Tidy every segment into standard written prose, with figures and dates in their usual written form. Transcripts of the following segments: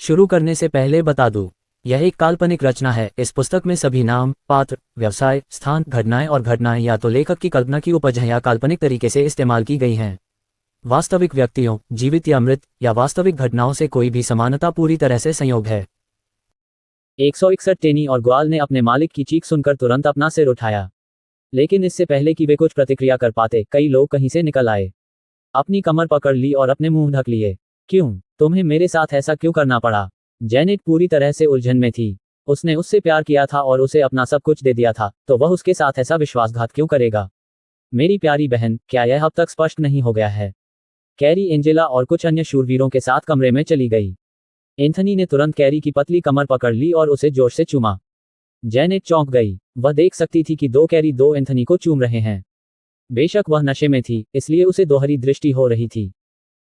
शुरू करने से पहले बता दूं, यह एक काल्पनिक रचना है। इस पुस्तक में सभी नाम, पात्र, व्यवसाय, स्थान, घटनाएं और घटनाएं या तो लेखक की कल्पना की उपज हैं या काल्पनिक तरीके से इस्तेमाल की गई हैं। वास्तविक व्यक्तियों, जीवित या मृत, या वास्तविक घटनाओं से कोई भी समानता पूरी तरह से संयोग है। 161 टेनी और ग्वाल ने अपने मालिक की चीख सुनकर तुरंत अपना सिर उठाया। लेकिन इससे पहले कि वे कुछ प्रतिक्रिया कर पाते, कई लोग कहीं से निकल आए, अपनी कमर पकड़ ली और अपने मुंह ढक लिए। क्यों? तुम्हें मेरे साथ ऐसा क्यों करना पड़ा? जेनेट पूरी तरह से उलझन में थी। उसने उससे प्यार किया था और उसे अपना सब कुछ दे दिया था, तो वह उसके साथ ऐसा विश्वासघात क्यों करेगा? मेरी प्यारी बहन, क्या यह अब तक स्पष्ट नहीं हो गया है? कैरी, एंजेला और कुछ अन्य शूरवीरों के साथ कमरे में चली गई। एंथनी ने तुरंत कैरी की पतली कमर पकड़ ली और उसे जोर से चूमा। जेनेट चौंक गई। वह देख सकती थी कि दो कैरी दो एंथनी को चूम रहे हैं। बेशक वह नशे में थी, इसलिए उसे दोहरी दृष्टि हो रही थी।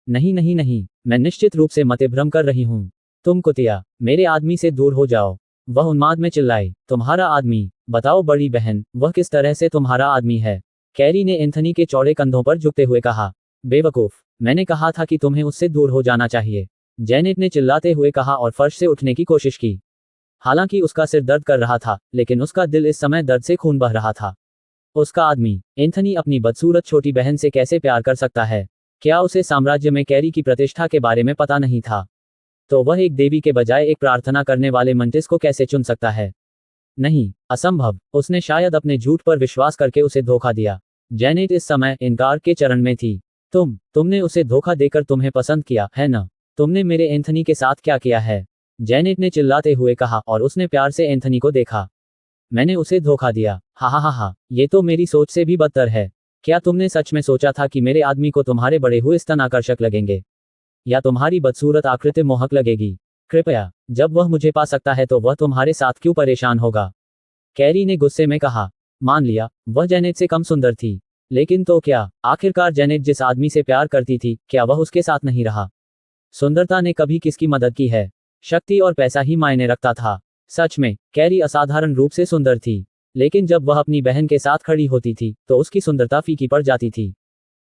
नहीं नहीं नहीं, मैं निश्चित रूप से मतिभ्रम कर रही हूं। तुम कुतिया, मेरे आदमी से दूर हो जाओ। वह उन्माद में चिल्लाई। तुम्हारा आदमी? बताओ बड़ी बहन, वह किस तरह से तुम्हारा आदमी है? कैरी ने एंथनी के चौड़े कंधों पर झुकते हुए कहा। बेवकूफ, मैंने कहा था कि तुम्हें उससे दूर हो जाना चाहिए, जेनेट ने चिल्लाते हुए कहा और फर्श से उठने की कोशिश की। हालांकि उसका सिर दर्द कर रहा था, लेकिन उसका दिल इस समय दर्द से खून बह रहा था। उसका आदमी? एंथनी अपनी बदसूरत छोटी बहन से कैसे प्यार कर सकता है? क्या उसे साम्राज्य में कैरी की प्रतिष्ठा के बारे में पता नहीं था? तो वह एक देवी के बजाय एक प्रार्थना करने वाले मंटिस को कैसे चुन सकता है? नहीं, असंभव। उसने शायद अपने झूठ पर विश्वास करके उसे धोखा दिया। जेनेट इस समय इनकार के चरण में थी। तुमने उसे धोखा देकर तुम्हें पसंद किया, है ना? तुमने मेरे एंथनी के साथ क्या किया है? जेनेट ने चिल्लाते हुए कहा और उसने प्यार से एंथनी को देखा। मैंने उसे धोखा दिया? हा हा हा हा, ये तो मेरी सोच से भी बदतर है। क्या तुमने सच में सोचा था कि मेरे आदमी को तुम्हारे बड़े हुए स्तन आकर्षक लगेंगे? या तुम्हारी बदसूरत आकृति मोहक लगेगी? कृपया, जब वह मुझे पा सकता है तो वह तुम्हारे साथ क्यों परेशान होगा? कैरी ने गुस्से में कहा। मान लिया, वह जेनेट से कम सुंदर थी। लेकिन तो क्या, आखिरकार जेनेट जिस आदमी से प्यार करती थी, क्या वह उसके साथ नहीं रहा? सुंदरता ने कभी किसकी मदद की है? शक्ति और पैसा ही मायने रखता था। सच में, कैरी असाधारण रूप से सुंदर थी। लेकिन जब वह अपनी बहन के साथ खड़ी होती थी, तो उसकी सुंदरता फीकी पड़ जाती थी।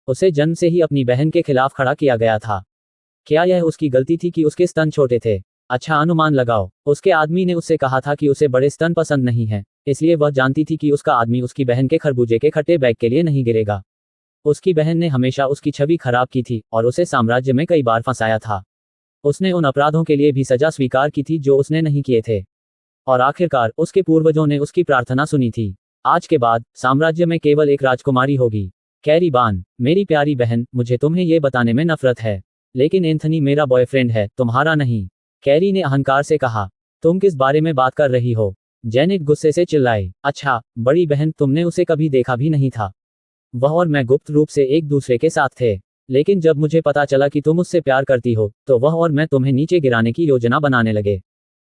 उसे जन्म से ही अपनी बहन के खिलाफ खड़ा किया गया था। क्या यह उसकी गलती थी कि उसके स्तन छोटे थे? अच्छा अनुमान लगाओ, उसके आदमी ने उससे कहा था कि उसे बड़े स्तन पसंद नहीं है, इसलिए वह जानती थी कि उसका आदमी उसकी बहन के खरबूजे के खट्टे बैग के लिए नहीं गिरेगा। उसकी बहन ने हमेशा उसकी छवि खराब की थी और उसे साम्राज्य में कई बार फंसाया था। उसने उन अपराधों के लिए भी सजा स्वीकार की थी जो उसने नहीं किए थे। और आखिरकार उसके पूर्वजों ने उसकी प्रार्थना सुनी थी। आज के बाद साम्राज्य में केवल एक राजकुमारी होगी। कैरी बान, मेरी प्यारी बहन, मुझे तुम्हें ये बताने में नफरत है, लेकिन एंथनी मेरा बॉयफ्रेंड है, तुम्हारा नहीं। कैरी ने अहंकार से कहा। तुम किस बारे में बात कर रही हो? जेनेट गुस्से से चिल्लाई। अच्छा, बड़ी बहन, तुमने उसे कभी देखा भी नहीं था। वह और मैं गुप्त रूप से एक दूसरे के साथ थे। लेकिन जब मुझे पता चला कि तुम उससे प्यार करती हो, तो वह और मैं तुम्हें नीचे गिराने की योजना बनाने लगे।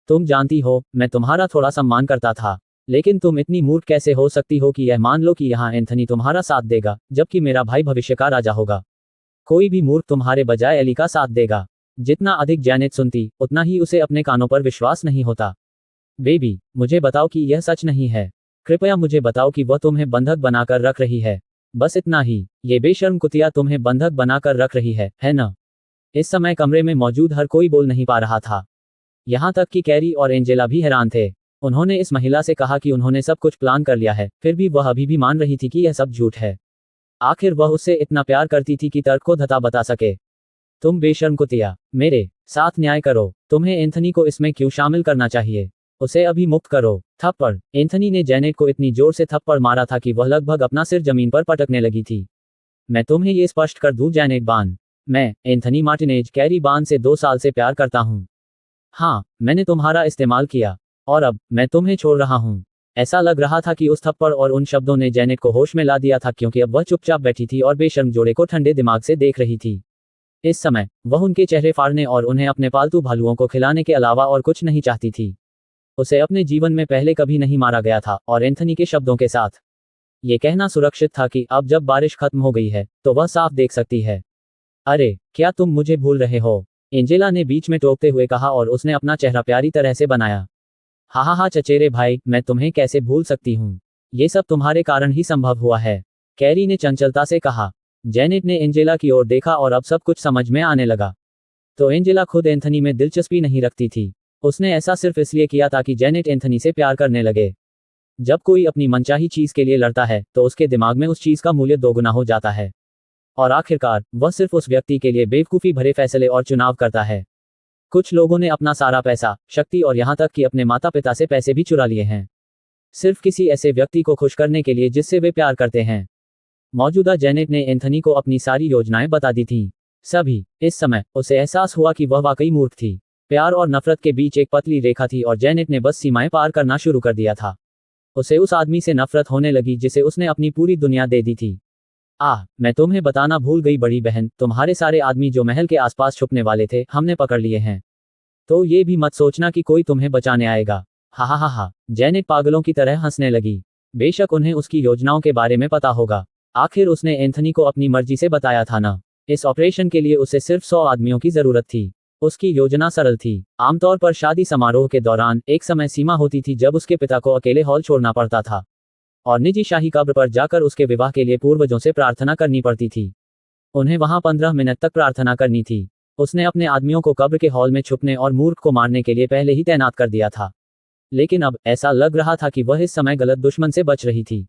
तुम जानती हो, मैं तुम्हारा थोड़ा सम्मान करता था। लेकिन तुम इतनी मूर्ख कैसे हो सकती हो कि यह मान लो कि यहाँ एंथनी तुम्हारा साथ देगा, जबकि मेरा भाई भविष्य का राजा होगा। कोई भी मूर्ख तुम्हारे बजाय एली का साथ देगा। जितना अधिक जेनेट सुनती, उतना ही उसे अपने कानों पर विश्वास नहीं होता। बेबी, मुझे बताओ कि यह सच नहीं है। कृपया मुझे बताओ कि वह तुम्हें बंधक बनाकर रख रही है। बस इतना ही। ये बेशर्म कुतिया तुम्हें बंधक बनाकर रख रही है ना? इस समय कमरे में मौजूद हर कोई बोल नहीं पा रहा था। यहाँ तक कि कैरी और एंजेला भी हैरान थे। उन्होंने इस महिला से कहा कि उन्होंने सब कुछ प्लान कर लिया है, फिर भी वह अभी भी मान रही थी कि यह सब झूठ है। आखिर वह उससे इतना प्यार करती थी कि तर्क को धता बता सके। तुम बेशर्म कुतिया, मेरे साथ न्याय करो। तुम्हें एंथनी को इसमें क्यों शामिल करना चाहिए? उसे अभी मुक्त करो। थप्पड़। एंथनी ने जेनेट को इतनी जोर से थप्पड़ मारा था कि वह लगभग अपना सिर जमीन पर पटकने लगी थी। मैं तुम्हें ये स्पष्ट कर दूं जेनेट बान, मैं एंथनी मार्टिनेज कैरी बान से 2 साल से प्यार करता हूं। हाँ, मैंने तुम्हारा इस्तेमाल किया, और अब मैं तुम्हें छोड़ रहा हूं। ऐसा लग रहा था कि उस थप्पड़ और उन शब्दों ने जेनेट को होश में ला दिया था, क्योंकि अब वह चुपचाप बैठी थी और बेशर्म जोड़े को ठंडे दिमाग से देख रही थी। इस समय वह उनके चेहरे फाड़ने और उन्हें अपने पालतू भालुओं को खिलाने के अलावा और कुछ नहीं चाहती थी। उसे अपने जीवन में पहले कभी नहीं मारा गया था, और एंथनी के शब्दों के साथ ये कहना सुरक्षित था कि अब जब बारिश खत्म हो गई है, तो वह साफ देख सकती है। अरे, क्या तुम मुझे भूल रहे हो? एंजेला ने बीच में टोकते हुए कहा और उसने अपना चेहरा प्यारी तरह से बनाया। हा हा हा चचेरे भाई, मैं तुम्हें कैसे भूल सकती हूँ? ये सब तुम्हारे कारण ही संभव हुआ है, कैरी ने चंचलता से कहा। जेनेट ने एंजेला की ओर देखा और अब सब कुछ समझ में आने लगा। तो एंजेला खुद एंथनी में दिलचस्पी नहीं रखती थी। उसने ऐसा सिर्फ इसलिए किया ताकि जेनेट एंथनी से प्यार करने लगे। जब कोई अपनी मनचाही चीज के लिए लड़ता है तो उसके दिमाग में उस चीज का मूल्य दोगुना हो जाता है, और आखिरकार वह सिर्फ उस व्यक्ति के लिए बेवकूफ़ी भरे फैसले और चुनाव करता है। कुछ लोगों ने अपना सारा पैसा, शक्ति और यहाँ तक कि अपने माता पिता से पैसे भी चुरा लिए हैं, सिर्फ किसी ऐसे व्यक्ति को खुश करने के लिए जिससे वे प्यार करते हैं। मौजूदा जेनेट ने एंथनी को अपनी सारी योजनाएं बता दी थीं। सभी इस समय उसे एहसास हुआ कि वह वाकई मूर्ख थी। प्यार और नफरत के बीच एक पतली रेखा थी और जेनेट ने बस सीमाएं पार करना शुरू कर दिया था। उसे उस आदमी से नफरत होने लगी जिसे उसने अपनी पूरी दुनिया दे दी थी। मैं तुम्हें बताना भूल गई बड़ी बहन, तुम्हारे सारे आदमी जो महल के आसपास छुपने वाले थे हमने पकड़ लिए हैं। तो ये भी मत सोचना कि कोई तुम्हें बचाने आएगा। हा हा हा हा। जेनेट पागलों की तरह हंसने लगी। बेशक उन्हें उसकी योजनाओं के बारे में पता होगा। आखिर उसने एंथनी को अपनी मर्जी से बताया था ना। इस ऑपरेशन के लिए उसे सिर्फ 100 आदमियों की जरूरत थी। उसकी योजना सरल थी। आमतौर पर शादी समारोह के दौरान एक समय सीमा होती थी जब उसके पिता को अकेले हॉल छोड़ना पड़ता था और निजी शाही कब्र पर जाकर उसके विवाह के लिए पूर्वजों से प्रार्थना करनी पड़ती थी। उन्हें वहां 15 मिनट तक प्रार्थना करनी थी। उसने अपने आदमियों को कब्र के हॉल में छुपने और मूर्ख को मारने के लिए पहले ही तैनात कर दिया था, लेकिन अब ऐसा लग रहा था कि वह इस समय गलत दुश्मन से बच रही थी।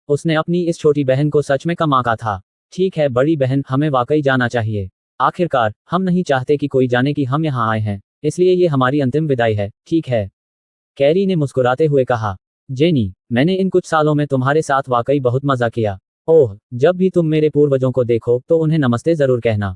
उसने अपनी इस छोटी बहन को सच में कम आंका था। ठीक है बड़ी बहन, हमें वाकई जाना चाहिए। आखिरकार हम नहीं चाहते कि कोई जाने कि हम यहाँ आए हैं, इसलिए ये हमारी अंतिम विदाई है, ठीक है? कैरी ने मुस्कुराते हुए कहा। जेनी, मैंने इन कुछ सालों में तुम्हारे साथ वाकई बहुत मजा किया। ओह, जब भी तुम मेरे पूर्वजों को देखो तो उन्हें नमस्ते जरूर कहना।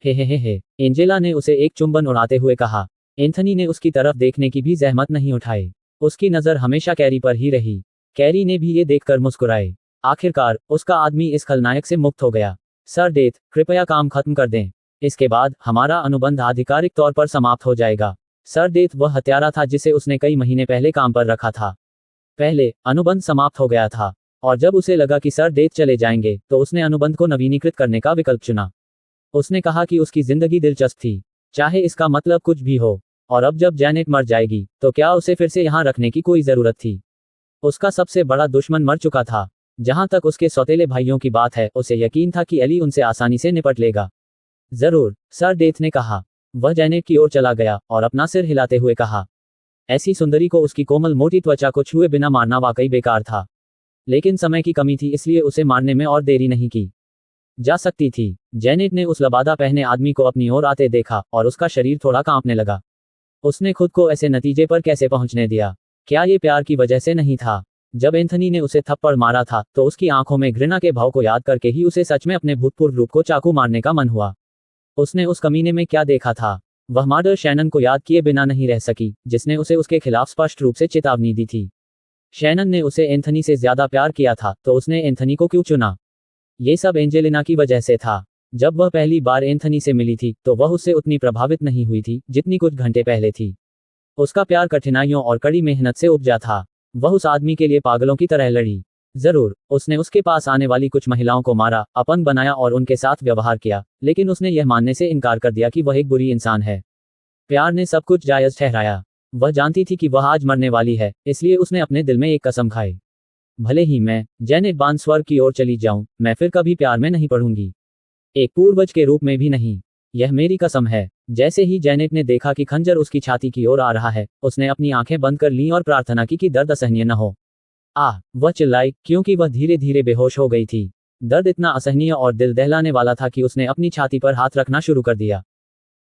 हे। एंजेला ने उसे एक चुंबन उड़ाते हुए कहा। एंथनी ने उसकी तरफ देखने की भी जहमत नहीं उठाई। उसकी नज़र हमेशा कैरी पर ही रही। कैरी ने भी ये देखकर मुस्कुराए। आखिरकार उसका आदमी इस खलनायक से मुक्त हो गया। सर डेथ, कृपया काम खत्म कर दें। इसके बाद हमारा अनुबंध आधिकारिक तौर पर समाप्त हो जाएगा। सर डेथ वह हत्यारा था जिसे उसने कई महीने पहले काम पर रखा था। पहले अनुबंध समाप्त हो गया था और जब उसे लगा कि सर डेथ चले जाएंगे तो उसने अनुबंध को नवीनीकृत करने का विकल्प चुना। उसने कहा कि उसकी जिंदगी दिलचस्प थी, चाहे इसका मतलब कुछ भी हो, और अब जब जेनेट मर जाएगी तो क्या उसे फिर से यहाँ रखने की कोई जरूरत थी? उसका सबसे बड़ा दुश्मन मर चुका था। जहां तक उसके सौतेले भाइयों की बात है, उसे यकीन था कि एली उनसे आसानी से निपट लेगा। जरूर, सर डेथ ने कहा। वह जेनेट की ओर चला गया और अपना सिर हिलाते हुए कहा, ऐसी सुंदरी को उसकी कोमल मोटी त्वचा को छुए बिना मारना वाकई बेकार था, लेकिन समय की कमी थी इसलिए उसे मारने में और देरी नहीं की जा सकती थी। जेनेट ने उस लबादा पहने आदमी को अपनी ओर आते देखा और उसका शरीर थोड़ा कांपने लगा। उसने खुद को ऐसे नतीजे पर कैसे पहुंचने दिया? क्या ये प्यार की वजह से नहीं था? जब एंथनी ने उसे थप्पड़ मारा था तो उसकी आंखों में घृणा के भाव को याद करके ही उसे सच में अपने भूतपूर्व रूप को चाकू मारने का मन हुआ। उसने उस कमीने में क्या देखा था? वह मर्डर शैनन को याद किए बिना नहीं रह सकी, जिसने उसे उसके खिलाफ स्पष्ट रूप से चेतावनी दी थी। शैनन ने उसे एंथनी से ज्यादा प्यार किया था, तो उसने एंथनी को क्यों चुना? ये सब एंजेलिना की वजह से था। जब वह पहली बार एंथनी से मिली थी तो वह उससे उतनी प्रभावित नहीं हुई थी जितनी कुछ घंटे पहले थी। उसका प्यार कठिनाइयों और कड़ी मेहनत से उपजा था। वह उस आदमी के लिए पागलों की तरह लड़ी। जरूर, उसने उसके पास आने वाली कुछ महिलाओं को मारा, अपंग बनाया और उनके साथ व्यवहार किया, लेकिन उसने यह मानने से इनकार कर दिया कि वह एक बुरी इंसान है। प्यार ने सब कुछ जायज ठहराया। वह जानती थी कि वह आज मरने वाली है, इसलिए उसने अपने दिल में एक कसम खाई, भले ही मैं जेनेट बान स्वर्ग की ओर चली जाऊं, मैं फिर कभी प्यार में नहीं पड़ूंगी, एक पूर्वज के रूप में भी नहीं। यह मेरी कसम है। जैसे ही जेनेट ने देखा कि खंजर उसकी छाती की ओर आ रहा है, उसने अपनी आंखें बंद कर लीं और प्रार्थना की कि दर्द असहनीय न हो। वह चिल्लाई, क्योंकि वह धीरे धीरे बेहोश हो गई थी। दर्द इतना असहनीय और दिल दहलाने वाला था कि उसने अपनी छाती पर हाथ रखना शुरू कर दिया।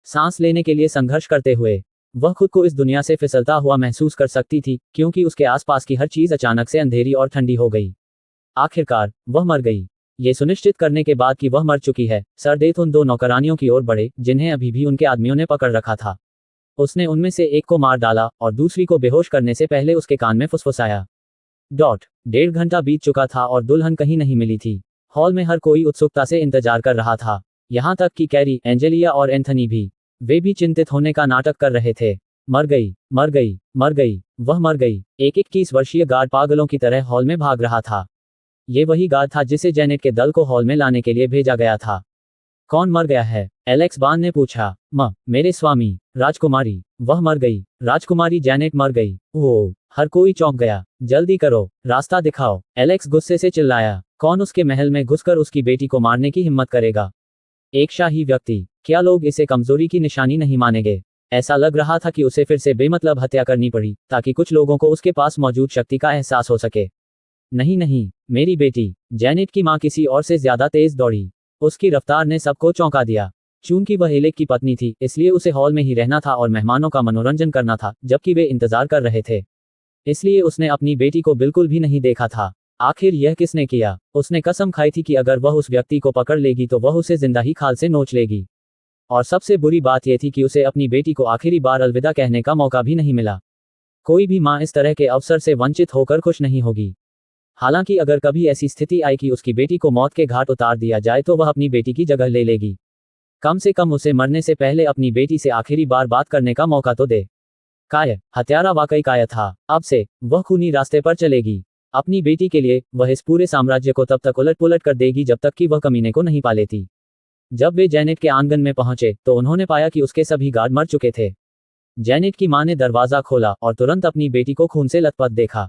सांस लेने के लिए संघर्ष करते हुए वह खुद को इस दुनिया से फिसलता हुआ महसूस कर सकती थी, क्योंकि उसके आसपास की हर चीज अचानक से अंधेरी और ठंडी हो गई। आखिरकार वह मर गई। ये सुनिश्चित करने के बाद कि वह मर चुकी है, सर डेथ उन दो नौकरानियों की ओर बढ़े जिन्हें अभी भी उनके आदमियों ने पकड़ रखा था। उसने उनमें से एक को मार डाला और दूसरी को बेहोश करने से पहले उसके कान में फुसफुसाया। 1.5 घंटा बीत चुका था और दुल्हन कहीं नहीं मिली थी। हॉल में हर कोई उत्सुकता से इंतजार कर रहा था, यहाँ तक कि कैरी, एंजेलिया और एंथनी भी। वे भी चिंतित होने का नाटक कर रहे थे। मर गई, मर गई, मर गई, वह मर गई। एक 21 वर्षीय गार्ड पागलों की तरह हॉल में भाग रहा था। ये वही गार्ड था जिसे जेनेट के दल को हॉल में लाने के लिए भेजा गया था। कौन मर गया है? एलेक्स बान ने पूछा। मेरे स्वामी, राजकुमारी, वह मर गई। राजकुमारी जेनेट मर गई। ओह, हर कोई चौंक गया। जल्दी करो, रास्ता दिखाओ, एलेक्स गुस्से से चिल्लाया। कौन उसके महल में घुसकर उसकी बेटी को मारने की हिम्मत करेगा? एक शाही व्यक्ति। क्या लोग इसे कमजोरी की निशानी नहीं मानेंगे? ऐसा लग रहा था कि उसे फिर से बेमतलब हत्या करनी पड़ी ताकि कुछ लोगों को उसके पास मौजूद शक्ति का एहसास हो सके। नहीं नहीं, मेरी बेटी। जैनेट की मां किसी और से ज्यादा तेज दौड़ी। उसकी रफ्तार ने सबको चौंका दिया। चूंकि वह एलेक की पत्नी थी, इसलिए उसे हॉल में ही रहना था और मेहमानों का मनोरंजन करना था जबकि वे इंतजार कर रहे थे। इसलिए उसने अपनी बेटी को बिल्कुल भी नहीं देखा था। आखिर यह किसने किया? उसने कसम खाई थी कि अगर वह उस व्यक्ति को पकड़ लेगी तो वह उसे जिंदा ही खाल से नोच लेगी। और सबसे बुरी बात यह थी कि उसे अपनी बेटी को आखिरी बार अलविदा कहने का मौका भी नहीं मिला। कोई भी मां इस तरह के अवसर से वंचित होकर खुश नहीं होगी। हालांकि अगर कभी ऐसी स्थिति आई कि उसकी बेटी को मौत के घाट उतार दिया जाए तो वह अपनी बेटी की जगह ले लेगी। कम से कम उसे मरने से पहले अपनी बेटी से आखिरी बार बात करने का मौका तो दे। काय, हत्यारा वाकई काय था। अब से वह खूनी रास्ते पर चलेगी। अपनी बेटी के लिए वह इस पूरे साम्राज्य को तब तक उलट पुलट कर देगी जब तक कि वह कमीने को नहीं पा लेती। जब वे जैनेट के आंगन में पहुंचे तो उन्होंने पाया कि उसके सभी गार्ड मर चुके थे। जैनेट की मां ने दरवाजा खोला और तुरंत अपनी बेटी को खून से लथपथ देखा।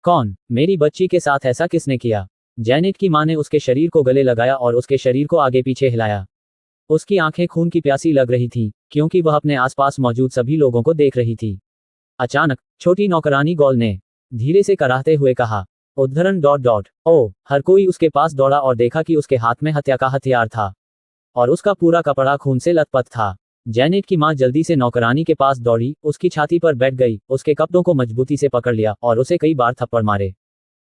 कौन? मेरी बच्ची के साथ ऐसा किसने किया? जैनेट की मां ने उसके शरीर को गले लगाया और उसके शरीर को आगे पीछे हिलाया। उसकी आंखें खून की प्यासी लग रही थीं, क्योंकि वह अपने आसपास मौजूद सभी लोगों को देख रही थी। अचानक छोटी नौकरानी गॉल ने धीरे से कराहते हुए कहा, उद्धरण ... ओ, हर कोई उसके पास दौड़ा और देखा कि उसके हाथ में हत्या का हथियार था और उसका पूरा कपड़ा खून से लथपथ था। जैनेट की मां जल्दी से नौकरानी के पास दौड़ी, उसकी छाती पर बैठ गई, उसके कपड़ों को मजबूती से पकड़ लिया और उसे कई बार थप्पड़ मारे।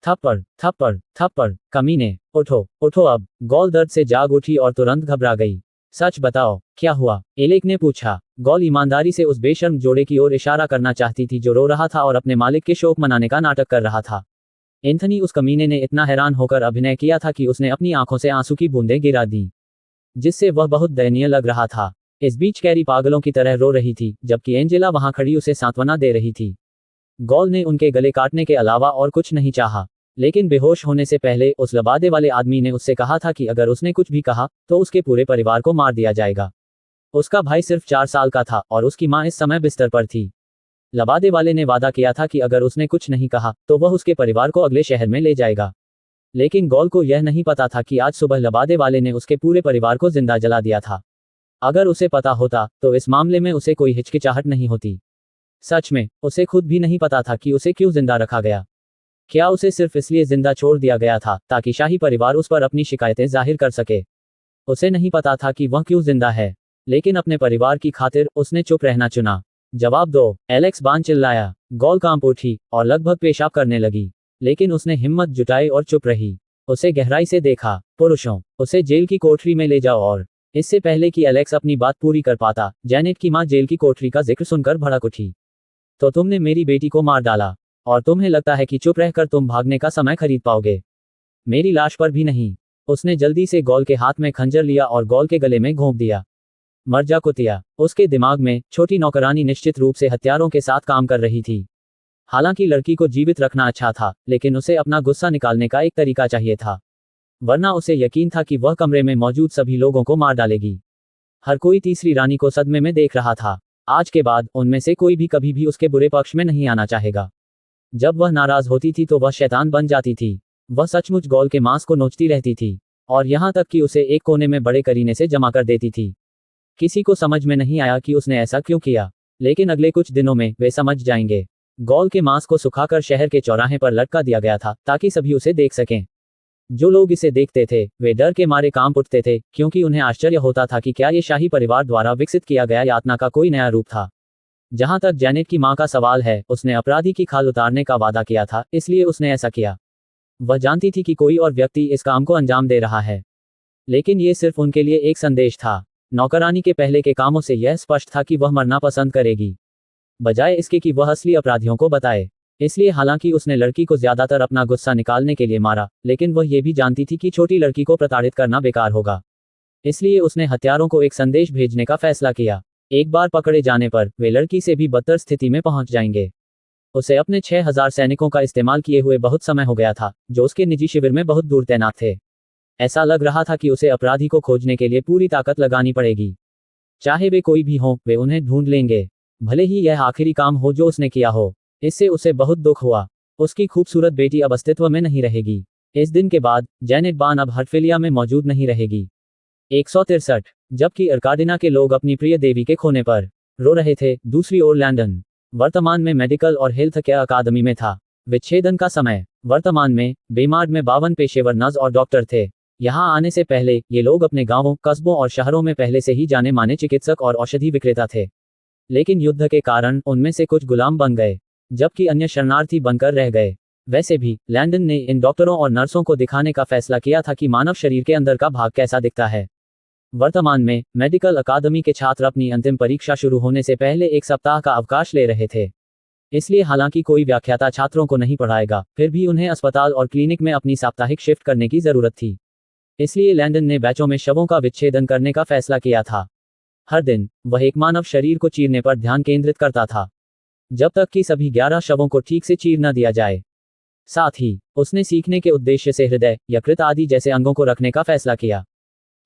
थप्पड़ थप्पड़ थप्पड़। कमीने, उठो उठो अब। गॉल दर्द से जाग उठी और तुरंत घबरा गई। सच बताओ, क्या हुआ? एलेक ने पूछा। गॉल ईमानदारी से उस बेशर्म जोड़े की ओर इशारा करना चाहती थी जो रो रहा था और अपने मालिक के शोक मनाने का नाटक कर रहा था। एंथनी उस कमीने ने इतना हैरान होकर अभिनय किया था कि उसने अपनी आंखों से आंसू की बूंदें गिरा दी, जिससे वह बहुत दयनीय लग रहा था। इस बीच कैरी पागलों की तरह रो रही थी, जबकि एंजेला वहां खड़ी उसे सांत्वना दे रही थी। गॉल ने उनके गले काटने के अलावा और कुछ नहीं चाहा, लेकिन बेहोश होने से पहले उस लबादे वाले आदमी ने उससे कहा था कि अगर उसने कुछ भी कहा तो उसके पूरे परिवार को मार दिया जाएगा। उसका भाई सिर्फ 4 साल का था और उसकी मां इस समय बिस्तर पर थी। लबादे वाले ने वादा किया था कि अगर उसने कुछ नहीं कहा तो वह उसके परिवार को अगले शहर में ले जाएगा। लेकिन गॉल को यह नहीं पता था कि आज सुबह लबादे वाले ने उसके पूरे परिवार को जिंदा जला दिया था। अगर उसे पता होता तो इस मामले में उसे कोई हिचकिचाहट नहीं होती। सच में, उसे खुद भी नहीं पता था कि उसे क्यों जिंदा रखा गया। क्या उसे सिर्फ इसलिए जिंदा छोड़ दिया गया था ताकि शाही परिवार उस पर अपनी शिकायतें जाहिर कर सके? उसे नहीं पता था कि वह क्यों जिंदा है, लेकिन अपने परिवार की खातिर उसने चुप रहना चुना। जवाब दो, एलेक्स बान चिल्लाया। गॉल कांप उठी और लगभग पेशाब करने लगी, लेकिन उसने हिम्मत जुटाई और चुप रही। उसे गहराई से देखा। पुरुषों, उसे जेल की कोठरी में ले जाओ। और इससे पहले कि एलेक्स अपनी बात पूरी कर पाता, जैनेट की मां जेल की कोठरी का जिक्र सुनकर भड़क उठी। तो तुमने मेरी बेटी को मार डाला और तुम्हें लगता है कि चुप रहकर तुम भागने का समय खरीद पाओगे? मेरी लाश पर भी नहीं। उसने जल्दी से गॉल के हाथ में खंजर लिया और गॉल के गले में घोंप दिया। मर जा कुतिया। उसके दिमाग में छोटी नौकरानी निश्चित रूप से हथियारों के साथ काम कर रही थी। हालांकि लड़की को जीवित रखना अच्छा था, लेकिन उसे अपना गुस्सा निकालने का एक तरीका चाहिए था, वरना उसे यकीन था कि वह कमरे में मौजूद सभी लोगों को मार डालेगी। हर कोई तीसरी रानी को सदमे में देख रहा था। आज के बाद उनमें से कोई भी कभी भी उसके बुरे पक्ष में नहीं आना चाहेगा। जब वह नाराज होती थी तो वह शैतान बन जाती थी। वह सचमुच गॉल के मांस को नोचती रहती थी और यहां तक कि उसे एक कोने में बड़े करीने से जमा कर देती थी। किसी को समझ में नहीं आया कि उसने ऐसा क्यों किया, लेकिन अगले कुछ दिनों में वे समझ जाएंगे। गॉल के मांस को सुखाकर शहर के चौराहे पर लटका दिया गया था ताकि सभी उसे देख सकें। जो लोग इसे देखते थे वे डर के मारे कांप उठते थे, क्योंकि उन्हें आश्चर्य होता था कि क्या ये शाही परिवार द्वारा विकसित किया गया यातना का कोई नया रूप था। जहां तक जैनेट की मां का सवाल है, उसने अपराधी की खाल उतारने का वादा किया था, इसलिए उसने ऐसा किया। वह जानती थी कि कोई और व्यक्ति इस काम को अंजाम दे रहा है, लेकिन ये सिर्फ उनके लिए एक संदेश था। नौकरानी के पहले के कामों से यह स्पष्ट था कि वह मरना पसंद करेगी, बजाय इसके कि वह असली अपराधियों को बताए। इसलिए हालांकि उसने लड़की को ज्यादातर अपना गुस्सा निकालने के लिए मारा, लेकिन वह ये भी जानती थी कि छोटी लड़की को प्रताड़ित करना बेकार होगा। इसलिए उसने हत्यारों को एक संदेश भेजने का फैसला किया। एक बार पकड़े जाने पर वे लड़की से भी बदतर स्थिति में पहुंच जाएंगे। उसे अपने 6000 सैनिकों का इस्तेमाल किए हुए बहुत समय हो गया था, जो उसके निजी शिविर में बहुत दूर तैनात थे। ऐसा लग रहा था कि उसे अपराधी को खोजने के लिए पूरी ताकत लगानी पड़ेगी। चाहे वे कोई भी हों, वे उन्हें ढूंढ लेंगे, भले ही यह आखिरी काम हो जो उसने किया हो। इससे उसे बहुत दुख हुआ। उसकी खूबसूरत बेटी अब अस्तित्व में नहीं रहेगी। इस दिन के बाद जैनेट बान अब हर्टफिलिया में मौजूद नहीं रहेगी। 163 जबकि अर्काडिना के लोग अपनी प्रिय देवी के खोने पर रो रहे थे, दूसरी ओर लैंडन वर्तमान में मेडिकल और हेल्थ केयर अकादमी में था। विच्छेदन का समय। वर्तमान में बेमार्ड में 52 पेशेवर नर्स और डॉक्टर थे। यहाँ आने से पहले ये लोग अपने गांवों, कस्बों और शहरों में पहले से ही जाने माने चिकित्सक और औषधि विक्रेता थे। लेकिन युद्ध के कारण उनमें से कुछ गुलाम बन गए, जबकि अन्य शरणार्थी बनकर रह गए। वैसे भी लैंडन ने इन डॉक्टरों और नर्सों को दिखाने का फैसला किया था कि मानव शरीर के अंदर का भाग कैसा दिखता है। वर्तमान में मेडिकल अकादमी के छात्र अपनी अंतिम परीक्षा शुरू होने से पहले 1 सप्ताह का अवकाश ले रहे थे। इसलिए हालांकि कोई व्याख्याता छात्रों को नहीं पढ़ाएगा, फिर भी उन्हें अस्पताल और क्लिनिक में अपनी साप्ताहिक शिफ्ट करने की जरूरत थी। इसलिए लैंडन ने बैचों में शवों का विच्छेदन करने का फैसला किया था। हर दिन वह एक मानव शरीर को चीरने पर ध्यान केंद्रित करता था, जब तक कि सभी 11 शवों को ठीक से चीर न दिया जाए। साथ ही उसने सीखने के उद्देश्य से हृदय, यकृत आदि जैसे अंगों को रखने का फैसला किया।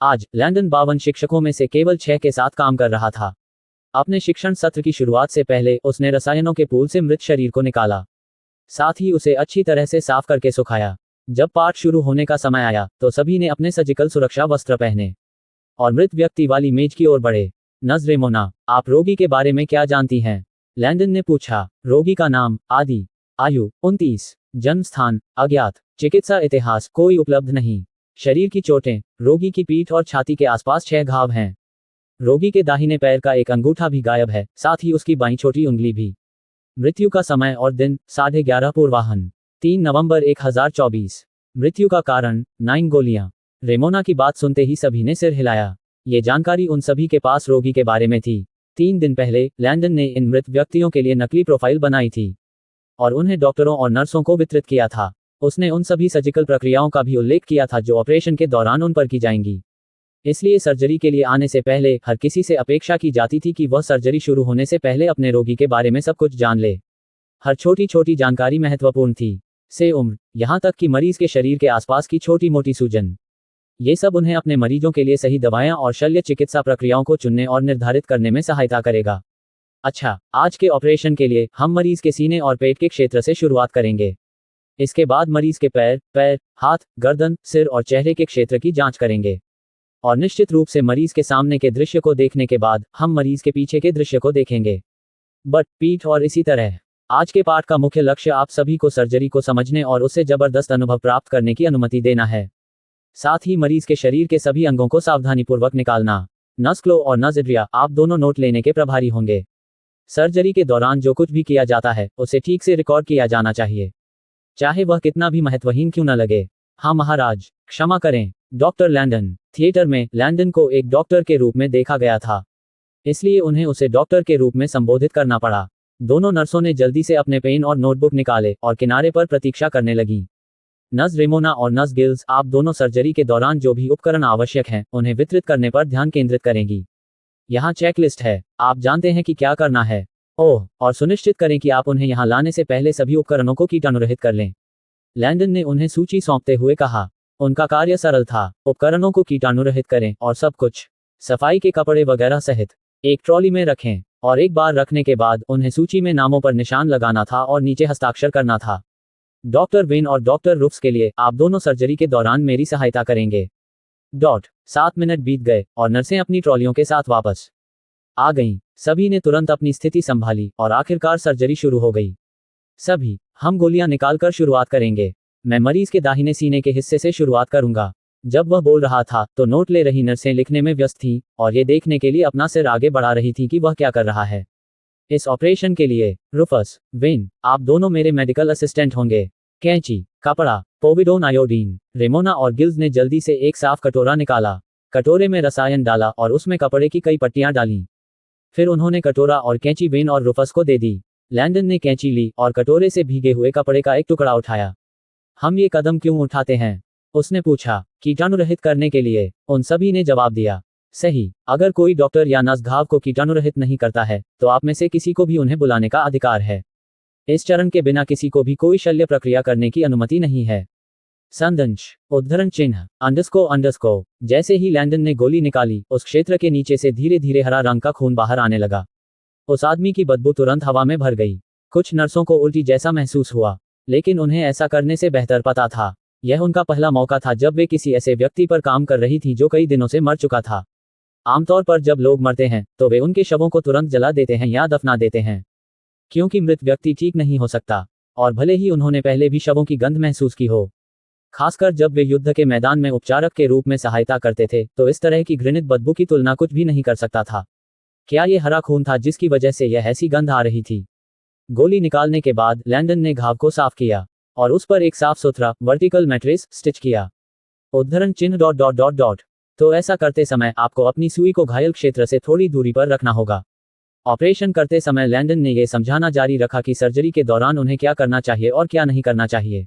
आज लैंडन 52 शिक्षकों में से केवल 6 के साथ काम कर रहा था। अपने शिक्षण सत्र की शुरुआत से पहले उसने रसायनों के पूल से मृत शरीर को निकाला, साथ ही उसे अच्छी तरह से साफ करके सुखाया। जब पाठ शुरू होने का समय आया तो सभी ने अपने सर्जिकल सुरक्षा वस्त्र पहने और मृत व्यक्ति वाली मेज की ओर बढ़े। नर्स रेमोना, आप रोगी के बारे में क्या जानती हैं? लैंडन ने पूछा। रोगी का नाम, आदि, आयु 29, जन्म स्थान अज्ञात, चिकित्सा इतिहास कोई उपलब्ध नहीं, शरीर की चोटें, रोगी की पीठ और छाती के आसपास 6 घाव हैं। रोगी के दाहिने पैर का एक अंगूठा भी गायब है, साथ ही उसकी बाईं छोटी उंगली भी। मृत्यु का समय और दिन 11:30 पूर्वाह्न 3 नवंबर 1024। मृत्यु का कारण 9 गोलियां। रेमोना की बात सुनते ही सभी ने सिर हिलाया। ये जानकारी उन सभी के पास रोगी के बारे में थी। 3 दिन पहले लैंडन ने इन मृत व्यक्तियों के लिए नकली प्रोफाइल बनाई थी और उन्हें डॉक्टरों और नर्सों को वितरित किया था। उसने उन सभी सर्जिकल प्रक्रियाओं का भी उल्लेख किया था जो ऑपरेशन के दौरान उन पर की जाएंगी। इसलिए सर्जरी के लिए आने से पहले हर किसी से अपेक्षा की जाती थी कि वह सर्जरी शुरू होने से पहले अपने रोगी के बारे में सब कुछ जान ले। हर छोटी छोटी जानकारी महत्वपूर्ण थी, से उम्र, यहाँ तक कि मरीज के शरीर के आसपास की छोटी मोटी सूजन। ये सब उन्हें अपने मरीजों के लिए सही दवाएं और शल्य चिकित्सा प्रक्रियाओं को चुनने और निर्धारित करने में सहायता करेगा। अच्छा, आज के ऑपरेशन के लिए हम मरीज के सीने और पेट के क्षेत्र से शुरुआत करेंगे। इसके बाद मरीज के पैर, हाथ, गर्दन, सिर और चेहरे के क्षेत्र की जांच करेंगे। और निश्चित रूप से मरीज के सामने के दृश्य को देखने के बाद हम मरीज के पीछे के दृश्य को देखेंगे, बट, पीठ और इसी तरह। आज के पाठ का मुख्य लक्ष्य आप सभी को सर्जरी को समझने और उससे जबरदस्त अनुभव प्राप्त करने की अनुमति देना है। साथ ही मरीज के शरीर के सभी अंगों को सावधानीपूर्वक निकालना। नर्स क्लो और नर्स एड्रिया, आप दोनों नोट लेने के प्रभारी होंगे। सर्जरी के दौरान जो कुछ भी किया जाता है उसे ठीक से रिकॉर्ड किया जाना चाहिए, चाहे वह कितना भी महत्वहीन क्यों न लगे। हाँ महाराज, क्षमा करें। Doctor Landon. थिएटर में लैंडन को एक डॉक्टर के रूप में देखा गया था, इसलिए उन्हें उसे डॉक्टर के रूप में संबोधित करना पड़ा। दोनों नर्सों ने जल्दी से अपने पेन और नोटबुक निकाले और किनारे पर प्रतीक्षा करने लगी। नर्स रेमोना और नर्स गिल्स, आप दोनों सर्जरी के दौरान जो भी उपकरण आवश्यक हैं उन्हें वितरित करने पर ध्यान केंद्रित करेंगी। यहाँ चेकलिस्ट है, आप जानते हैं कि क्या करना है। ओह, और सुनिश्चित करें कि आप उन्हें यहाँ लाने से पहले सभी उपकरणों को कीटाणुरहित कर लें। लैंडन ने उन्हें सूची सौंपते हुए कहा। उनका कार्य सरल था, उपकरणों को कीटाणुरहित करें और सब कुछ सफाई के कपड़े वगैरह सहित एक ट्रॉली में रखें, और एक बार रखने के बाद उन्हें सूची में नामों पर निशान लगाना था और नीचे हस्ताक्षर करना था। डॉक्टर वेन और डॉक्टर रुक्स के लिए, आप दोनों सर्जरी के दौरान मेरी सहायता करेंगे। 7 मिनट बीत गए और नर्सें अपनी ट्रॉलियों के साथ वापस आ गईं। सभी ने तुरंत अपनी स्थिति संभाली और आखिरकार सर्जरी शुरू हो गई। सभी, हम गोलियां निकालकर शुरुआत करेंगे। मैं मरीज के दाहिने सीने के हिस्से से शुरुआत करूंगा। जब वह बोल रहा था तो नोट ले रही नर्सें लिखने में व्यस्त थीं और ये देखने के लिए अपना सिर आगे बढ़ा रही थीं कि वह क्या कर रहा है। इस ऑपरेशन के लिए रुफस, वेन, आप दोनों मेरे मेडिकल असिस्टेंट होंगे। कैंची, कपड़ा, पोविडोन आयोडीन। रेमोना और गिल्स ने जल्दी से एक साफ कटोरा निकाला, कटोरे में रसायन डाला और उसमें कपड़े की कई पट्टियां डालीं। फिर उन्होंने कटोरा और कैंची वेन और रुफस को दे दी। लैंडन ने कैंची ली और कटोरे से भीगे हुए कपड़े का एक टुकड़ा उठाया। हम ये कदम क्यों उठाते हैं? उसने पूछा। कीटाणुरहित करने के लिए, उन सभी ने जवाब दिया। सही, अगर कोई डॉक्टर या नर्स घाव को कीटाणुरहित नहीं करता है तो आप में से किसी को भी उन्हें बुलाने का अधिकार है। इस चरण के बिना किसी को भी कोई शल्य प्रक्रिया करने की अनुमति नहीं है। संदंश, उद्धरण चिन्ह, अंडरस्को। जैसे ही लैंडन ने गोली निकाली, उस क्षेत्र के नीचे से धीरे धीरे हरा रंग का खून बाहर आने लगा। उस आदमी की बदबू तुरंत हवा में भर गई। कुछ नर्सों को उल्टी जैसा महसूस हुआ, लेकिन उन्हें ऐसा करने से बेहतर पता था। यह उनका पहला मौका था जब वे किसी ऐसे व्यक्ति पर काम कर रही थी जो कई दिनों से मर चुका था। आमतौर पर जब लोग मरते हैं तो वे उनके शवों को तुरंत जला देते हैं या दफना देते हैं, क्योंकि मृत व्यक्ति ठीक नहीं हो सकता, और भले ही उन्होंने पहले भी शवों की गंध महसूस की हो। खासकर जब वे युद्ध के मैदान में उपचारक के रूप में सहायता करते थे तो इस तरह की घृणित बदबू की तुलना कुछ भी नहीं कर सकता था। क्या ये हरा खून था जिसकी वजह से यह ऐसी गंध आ रही थी? गोली निकालने के बाद लैंडन ने घाव को साफ किया और उस पर एक साफ सुथरा वर्टिकल मैट्रेस स्टिच किया। उद्धरण चिन्ह ... तो ऐसा करते समय आपको अपनी सुई को घायल क्षेत्र से थोड़ी दूरी पर रखना होगा। ऑपरेशन करते समय लैंडन ने यह समझाना जारी रखा कि सर्जरी के दौरान उन्हें क्या करना चाहिए और क्या नहीं करना चाहिए।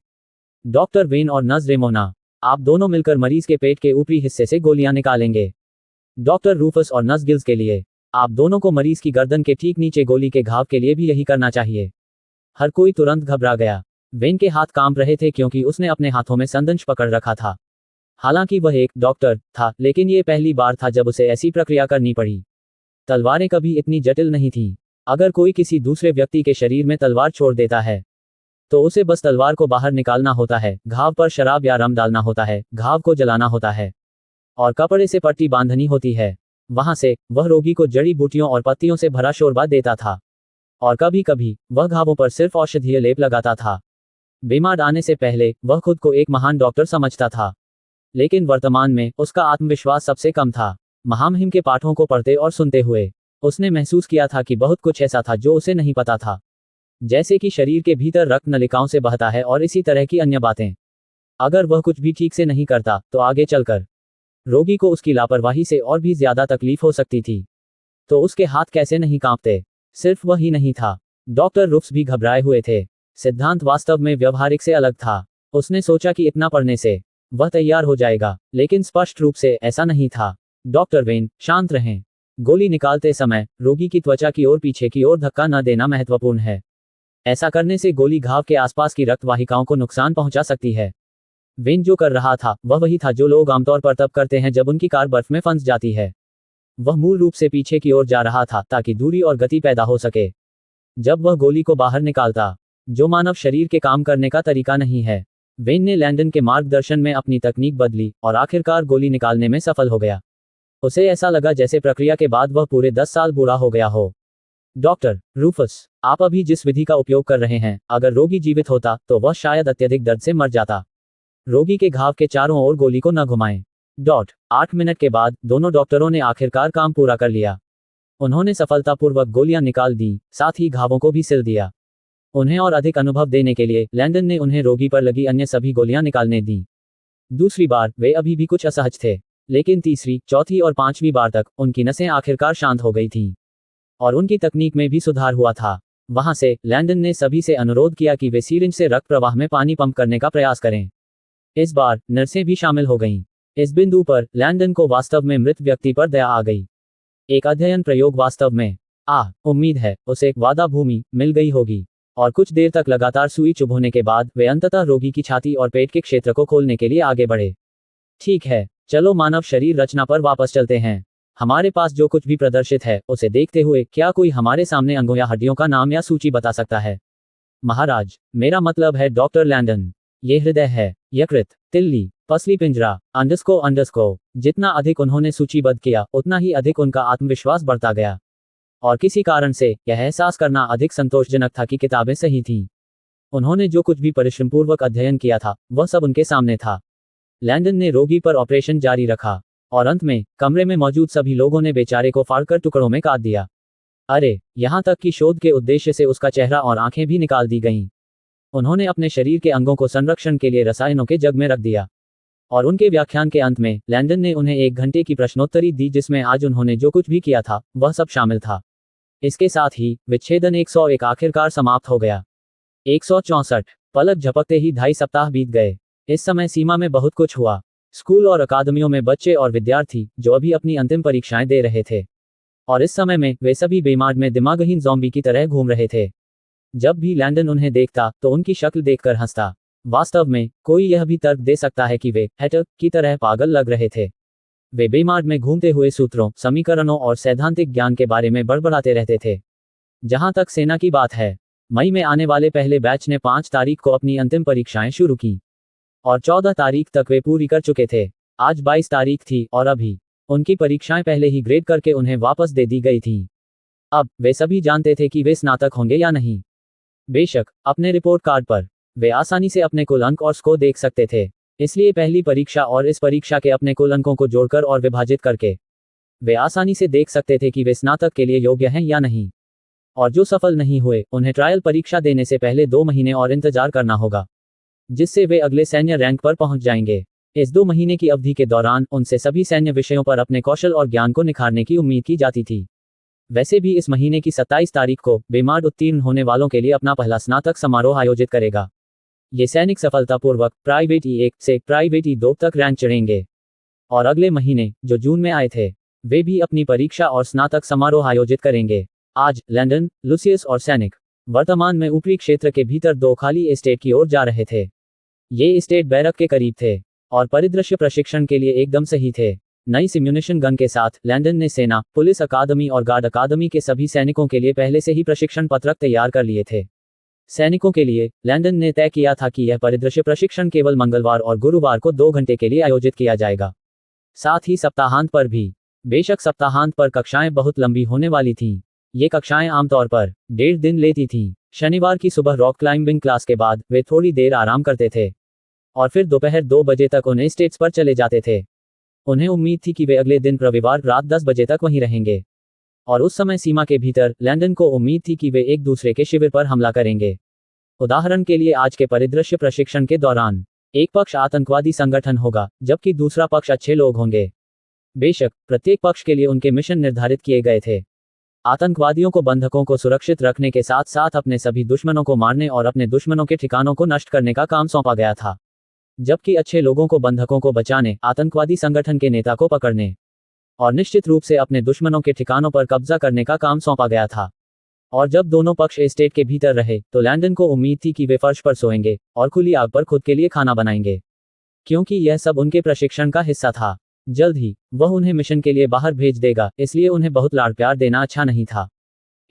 डॉक्टर वेन और नर्स रेमोना, आप दोनों मिलकर मरीज के पेट के ऊपरी हिस्से से गोलियां निकालेंगे। डॉक्टर रूफस और नर्स गिल्स के लिए, आप दोनों को मरीज की गर्दन के ठीक नीचे गोली के घाव के लिए भी यही करना चाहिए। हर कोई तुरंत घबरा गया। वेन के हाथ कांप रहे थे क्योंकि उसने अपने हाथों में संदंश पकड़ रखा था। हालांकि वह एक डॉक्टर था, लेकिन ये पहली बार था जब उसे ऐसी प्रक्रिया करनी पड़ी। तलवारें कभी इतनी जटिल नहीं थीं। अगर कोई किसी दूसरे व्यक्ति के शरीर में तलवार छोड़ देता है तो उसे बस तलवार को बाहर निकालना होता है, घाव पर शराब या रम डालना होता है, घाव को जलाना होता है और कपड़े से पट्टी बांधनी होती है। वहां से वह रोगी को जड़ी बूटियों और पत्तियों से भरा शोरबा देता था और कभी कभी वह घावों पर सिर्फ औषधीय लेप लगाता था। बीमार आने से पहले वह खुद को एक महान डॉक्टर समझता था, लेकिन वर्तमान में उसका आत्मविश्वास सबसे कम था। महामहिम के पाठों को पढ़ते और सुनते हुए उसने महसूस किया था कि बहुत कुछ ऐसा था जो उसे नहीं पता था, जैसे कि शरीर के भीतर रक्त नलिकाओं से बहता है और इसी तरह की अन्य बातें। अगर वह कुछ भी ठीक से नहीं करता तो आगे चलकर रोगी को उसकी लापरवाही से और भी ज्यादा तकलीफ हो सकती थी। तो उसके हाथ कैसे नहीं कांपते? सिर्फ वह ही नहीं था, डॉक्टर रुफ्स भी घबराए हुए थे। सिद्धांत वास्तव में व्यवहारिक से अलग था। उसने सोचा कि इतना पढ़ने से वह तैयार हो जाएगा, लेकिन स्पष्ट रूप से ऐसा नहीं था। डॉक्टर वेन, शांत रहें। गोली निकालते समय रोगी की त्वचा की ओर पीछे की ओर धक्का न देना महत्वपूर्ण है। ऐसा करने से गोली घाव के आसपास की रक्त वाहिकाओं को नुकसान पहुंचा सकती है। वेन जो कर रहा था वह वही था जो लोग आमतौर पर तब करते हैं जब उनकी कार बर्फ में फंस जाती है। वह मूल रूप से पीछे की ओर जा रहा था ताकि दूरी और गति पैदा हो सके जब वह गोली को बाहर निकालता, जो मानव शरीर के काम करने का तरीका नहीं है। वेन ने लैंडन के मार्गदर्शन में अपनी तकनीक बदली और आखिरकार गोली निकालने में सफल हो गया। उसे ऐसा लगा जैसे प्रक्रिया के बाद वह पूरे 10 साल बूढ़ा हो गया हो। डॉक्टर रूफस, आप अभी जिस विधि का उपयोग कर रहे हैं, अगर रोगी जीवित होता तो वह शायद अत्यधिक दर्द से मर जाता। रोगी के घाव के चारों ओर गोली को न घुमाएं। 8 मिनट के बाद दोनों डॉक्टरों ने आखिरकार काम पूरा कर लिया। उन्होंने सफलतापूर्वक गोलियां निकाल दी, साथ ही घावों को भी सिल दिया। उन्हें और अधिक अनुभव देने के लिए लैंडन ने उन्हें रोगी पर लगी अन्य सभी गोलियां निकालने दी। दूसरी बार वे अभी भी कुछ असहज थे, लेकिन तीसरी, चौथी और पांचवी बार तक उनकी नसें आखिरकार शांत हो गई थीं और उनकी तकनीक में भी सुधार हुआ था। वहां से लैंडन ने सभी से अनुरोध किया कि वे सीरिंज से रक्त प्रवाह में पानी पंप करने का प्रयास करें। इस बार नर्सें भी शामिल हो गईं। इस बिंदु पर लैंडन को वास्तव में मृत व्यक्ति पर दया आ गई। एक अध्ययन प्रयोग वास्तव में उम्मीद है उसे एक वादा भूमि मिल गई होगी। और कुछ देर तक लगातार सुई चुभोने के बाद वे अंततः रोगी की छाती और पेट के क्षेत्र को खोलने के लिए आगे बढ़े। ठीक है, चलो मानव शरीर रचना पर वापस चलते हैं। हमारे पास जो कुछ भी प्रदर्शित है उसे देखते हुए क्या कोई हमारे सामने अंगों या हड्डियों का नाम या सूची बता सकता है? महाराज, मेरा मतलब है डॉक्टर लैंडन। ये हृदय है, यकृत, तिल्ली, पसली पिंजरा, अंडस्को। जितना अधिक उन्होंने सूचीबद्ध किया उतना ही अधिक उनका आत्मविश्वास बढ़ता गया और किसी कारण से यह एहसास करना अधिक संतोषजनक था कि किताबें सही थीं। उन्होंने जो कुछ भी परिश्रमपूर्वक अध्ययन किया था वह सब उनके सामने था। लैंडन ने रोगी पर ऑपरेशन जारी रखा और अंत में कमरे में मौजूद सभी लोगों ने बेचारे को फाड़कर टुकड़ों में काट दिया। अरे, यहाँ तक कि शोध के उद्देश्य से उसका चेहरा और आंखें भी निकाल दी गईं। उन्होंने अपने शरीर के अंगों को संरक्षण के लिए रसायनों के जग में रख दिया और उनके व्याख्यान के अंत में लैंडन ने उन्हें 1 घंटे की प्रश्नोत्तरी दी जिसमें आज उन्होंने जो कुछ भी किया था वह सब शामिल था। इसके साथ ही विच्छेदन 101 आखिरकार समाप्त हो गया। 164 पलक झपकते ही 2.5 सप्ताह बीत गए। इस समय सीमा में बहुत कुछ हुआ। स्कूल और अकादमियों में बच्चे और विद्यार्थी जो अभी अपनी अंतिम परीक्षाएं दे रहे थे और इस समय में वे सभी बेमार्ड में दिमागहीन ज़ॉम्बी की तरह घूम रहे थे। जब भी लैंडन उन्हें देखता तो उनकी शक्ल देखकर हंसता। वास्तव में कोई यह भी तर्क दे सकता है कि वे हैटर की तरह पागल लग रहे थे। वे बेमार्ड में घूमते हुए सूत्रों, समीकरणों और सैद्धांतिक ज्ञान के बारे में बड़बड़ाते रहते थे। जहां तक सेना की बात है, मई में आने वाले पहले बैच ने 5 तारीख को अपनी अंतिम परीक्षाएं शुरू की। और 14 तारीख तक वे पूरी कर चुके थे। आज 22 तारीख थी और अभी उनकी परीक्षाएं पहले ही ग्रेड करके उन्हें वापस दे दी गई थीं। अब वे सभी जानते थे कि वे स्नातक होंगे या नहीं। बेशक अपने रिपोर्ट कार्ड पर वे आसानी से अपने कुल अंक और स्कोर देख सकते थे, इसलिए पहली परीक्षा और इस परीक्षा के अपने कुल अंकों को जोड़कर और विभाजित करके वे आसानी से देख सकते थे कि वे स्नातक के लिए योग्य हैं या नहीं। और जो सफल नहीं हुए उन्हें ट्रायल परीक्षा देने से पहले 2 महीने और इंतजार करना होगा, जिससे वे अगले सैन्य रैंक पर पहुंच जाएंगे। इस 2 महीने की अवधि के दौरान उनसे सभी सैन्य विषयों पर अपने कौशल और ज्ञान को निखारने की उम्मीद की जाती थी। वैसे भी इस महीने की 27 तारीख को बेमार्ड उत्तीर्ण होने वालों के लिए अपना पहला स्नातक समारोह आयोजित करेगा। ये सैनिक सफलतापूर्वक प्राइवेट E1 से प्राइवेट E2 तक रैंक चढ़ेंगे। और अगले महीने जो जून में आए थे वे भी अपनी परीक्षा और स्नातक समारोह आयोजित करेंगे। आज लैंडन, लुसियस और सैनिक वर्तमान में ऊपरी क्षेत्र के भीतर 2 खाली एस्टेट की ओर जा रहे थे। ये एस्टेट बैरक के करीब थे और परिदृश्य प्रशिक्षण के लिए एकदम सही थे। नई सिम्युलेशन गन के साथ लैंडन ने सेना, पुलिस अकादमी और गार्ड अकादमी के सभी सैनिकों के लिए पहले से ही प्रशिक्षण पत्रक तैयार कर लिए थे। सैनिकों के लिए लैंडन ने तय किया था कि यह परिदृश्य प्रशिक्षण केवल मंगलवार और गुरुवार को 2 घंटे के लिए आयोजित किया जाएगा, साथ ही सप्ताहांत पर भी। बेशक सप्ताहांत पर कक्षाएं बहुत लंबी होने वाली थीं। ये कक्षाएं आमतौर पर 1.5 दिन लेती थीं। शनिवार की सुबह रॉक क्लाइंबिंग क्लास के बाद वे थोड़ी देर आराम करते थे और फिर दोपहर 2 बजे तक उन्हें स्टेट्स पर चले जाते थे। उन्हें उम्मीद थी कि वे अगले दिन रविवार रात 10 बजे तक वहीं रहेंगे और उस समय सीमा के भीतर लैंडन को उम्मीद थी कि वे एक दूसरे के शिविर पर हमला करेंगे। उदाहरण के लिए आज के परिदृश्य प्रशिक्षण के दौरान एक पक्ष आतंकवादी संगठन होगा जबकि दूसरा पक्ष अच्छे लोग होंगे। बेशक प्रत्येक पक्ष के लिए उनके मिशन निर्धारित किए गए थे। आतंकवादियों को बंधकों को सुरक्षित रखने के साथ साथ अपने सभी दुश्मनों को मारने और अपने दुश्मनों के ठिकानों को नष्ट करने का काम सौंपा गया था, जबकि अच्छे लोगों को बंधकों को बचाने, आतंकवादी संगठन के नेता को पकड़ने और निश्चित रूप से अपने दुश्मनों के ठिकानों पर कब्जा करने का काम सौंपा गया था। और जब दोनों पक्ष एस्टेट के भीतर रहे तो लैंडन को उम्मीद थी कि वे फर्श पर सोएंगे और खुली आग पर खुद के लिए खाना बनाएंगे, क्योंकि यह सब उनके प्रशिक्षण का हिस्सा था। जल्द ही वह उन्हें मिशन के लिए बाहर भेज देगा, इसलिए उन्हें बहुत लाड़ प्यार देना अच्छा नहीं था।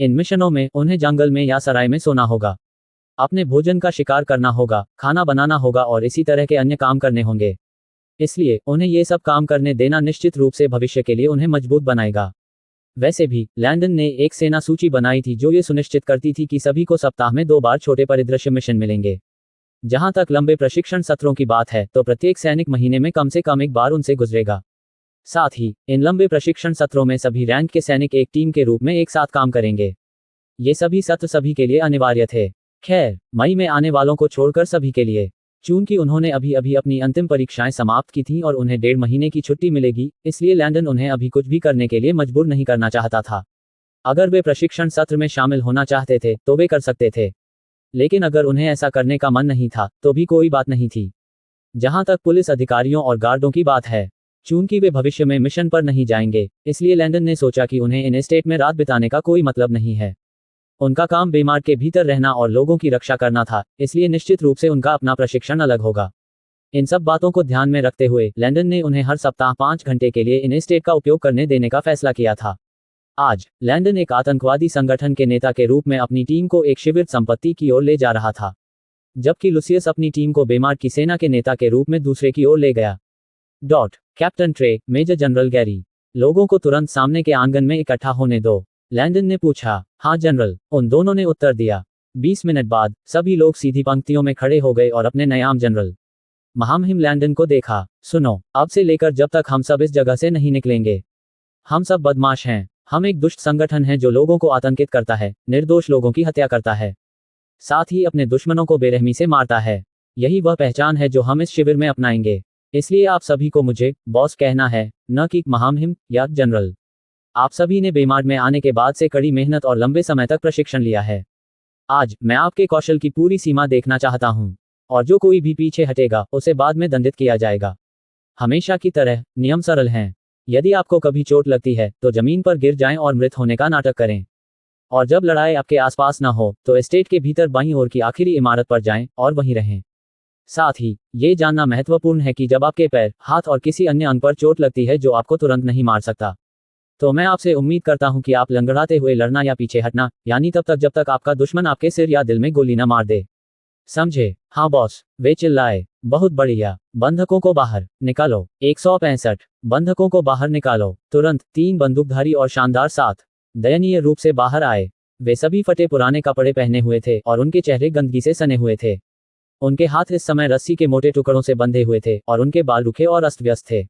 इन मिशनों में उन्हें जंगल में या सराय में सोना होगा, अपने भोजन का शिकार करना होगा, खाना बनाना होगा और इसी तरह के अन्य काम करने होंगे। इसलिए उन्हें ये सब काम करने देना निश्चित रूप से भविष्य के लिए उन्हें मजबूत बनाएगा। वैसे भी लैंडन ने एक सेना सूची बनाई थी जो ये सुनिश्चित करती थी कि सभी को सप्ताह में 2 बार छोटे परिदृश्य मिशन मिलेंगे। जहां तक लंबे प्रशिक्षण सत्रों की बात है तो प्रत्येक सैनिक महीने में कम से कम एक बार उनसे गुजरेगा। साथ ही इन लंबे प्रशिक्षण सत्रों में सभी रैंक के सैनिक एक टीम के रूप में एक साथ काम करेंगे। ये सभी सत्र सभी के लिए अनिवार्य थे। खैर, मई में आने वालों को छोड़कर सभी के लिए, चूंकि उन्होंने अभी अभी अपनी अंतिम परीक्षाएं समाप्त की थीं और उन्हें 1.5 महीने की छुट्टी मिलेगी, इसलिए लैंडन उन्हें अभी कुछ भी करने के लिए मजबूर नहीं करना चाहता था। अगर वे प्रशिक्षण सत्र में शामिल होना चाहते थे तो वे कर सकते थे, लेकिन अगर उन्हें ऐसा करने का मन नहीं था तो भी कोई बात नहीं थी। जहां तक पुलिस अधिकारियों और गार्डों की बात है, चूंकि वे भविष्य में मिशन पर नहीं जाएंगे, इसलिए लैंडन ने सोचा कि उन्हें इन एस्टेट में रात बिताने का कोई मतलब नहीं है। उनका काम बेमार्ड के भीतर रहना और लोगों की रक्षा करना था, इसलिए निश्चित रूप से उनका अपना प्रशिक्षण अलग होगा। इन सब बातों को ध्यान में रखते हुए लैंडन ने उन्हें हर सप्ताह 5 घंटे के लिए इन एस्टेट का उपयोग करने देने का फैसला किया था। आज लैंडन एक आतंकवादी संगठन के नेता के रूप में अपनी टीम को एक शिविर संपत्ति की ओर ले जा रहा था, जबकि लुसियस अपनी टीम को बेमार्ड की सेना के नेता के रूप में दूसरे की ओर ले गया। Captain Trey, major general Gary, लोगों को तुरंत सामने के आंगन में इकट्ठा होने दो, लैंडन ने पूछा। हाँ जनरल, उन दोनों ने उत्तर दिया। 20 मिनट बाद सभी लोग सीधी पंक्तियों में खड़े हो गए और अपने नयाम जनरल महामहिम लैंडन को देखा। सुनो, अब से लेकर जब तक हम सब इस जगह से नहीं निकलेंगे, हम सब बदमाश हैं। हम एक दुष्ट संगठन है जो लोगों को आतंकित करता है, निर्दोष लोगों की हत्या करता है, साथ ही अपने दुश्मनों को बेरहमी से मारता है। यही वह पहचान है जो हम इस शिविर में अपनाएंगे। इसलिए आप सभी को मुझे बॉस कहना है, न कि महामहिम या जनरल। आप सभी ने बेमार्ड में आने के बाद से कड़ी मेहनत और लंबे समय तक प्रशिक्षण लिया है। आज मैं आपके कौशल की पूरी सीमा देखना चाहता हूं, और जो कोई भी पीछे हटेगा उसे बाद में दंडित किया जाएगा। हमेशा की तरह नियम सरल हैं। यदि आपको कभी चोट लगती है तो जमीन पर गिर जाएं और मृत होने का नाटक करें, और जब लड़ाई आपके आसपास न हो तो एस्टेट के भीतर बाईं ओर की आखिरी इमारत पर जाएं और वहीं रहें। साथ ही ये जानना महत्वपूर्ण है कि जब आपके पैर, हाथ और किसी अन्य अंग पर चोट लगती है जो आपको तुरंत नहीं मार सकता, तो मैं आपसे उम्मीद करता हूं कि आप लंगड़ाते हुए लड़ना या पीछे हटना, यानी तब तक जब तक आपका दुश्मन आपके सिर या दिल में गोली न मार दे। समझे? हाँ बॉस, वे चिल्लाए। बहुत बढ़िया, बंधकों को बाहर निकालो। 165 बंधकों को बाहर निकालो। तुरंत 3 बंदूकधारी और शानदार साथ दयनीय रूप से बाहर आए। वे सभी फटे पुराने कपड़े पहने हुए थे और उनके चेहरे गंदगी से सने हुए थे। उनके हाथ इस समय रस्सी के मोटे टुकड़ों से बंधे हुए थे और उनके बाल रूखे और अस्त व्यस्त थे।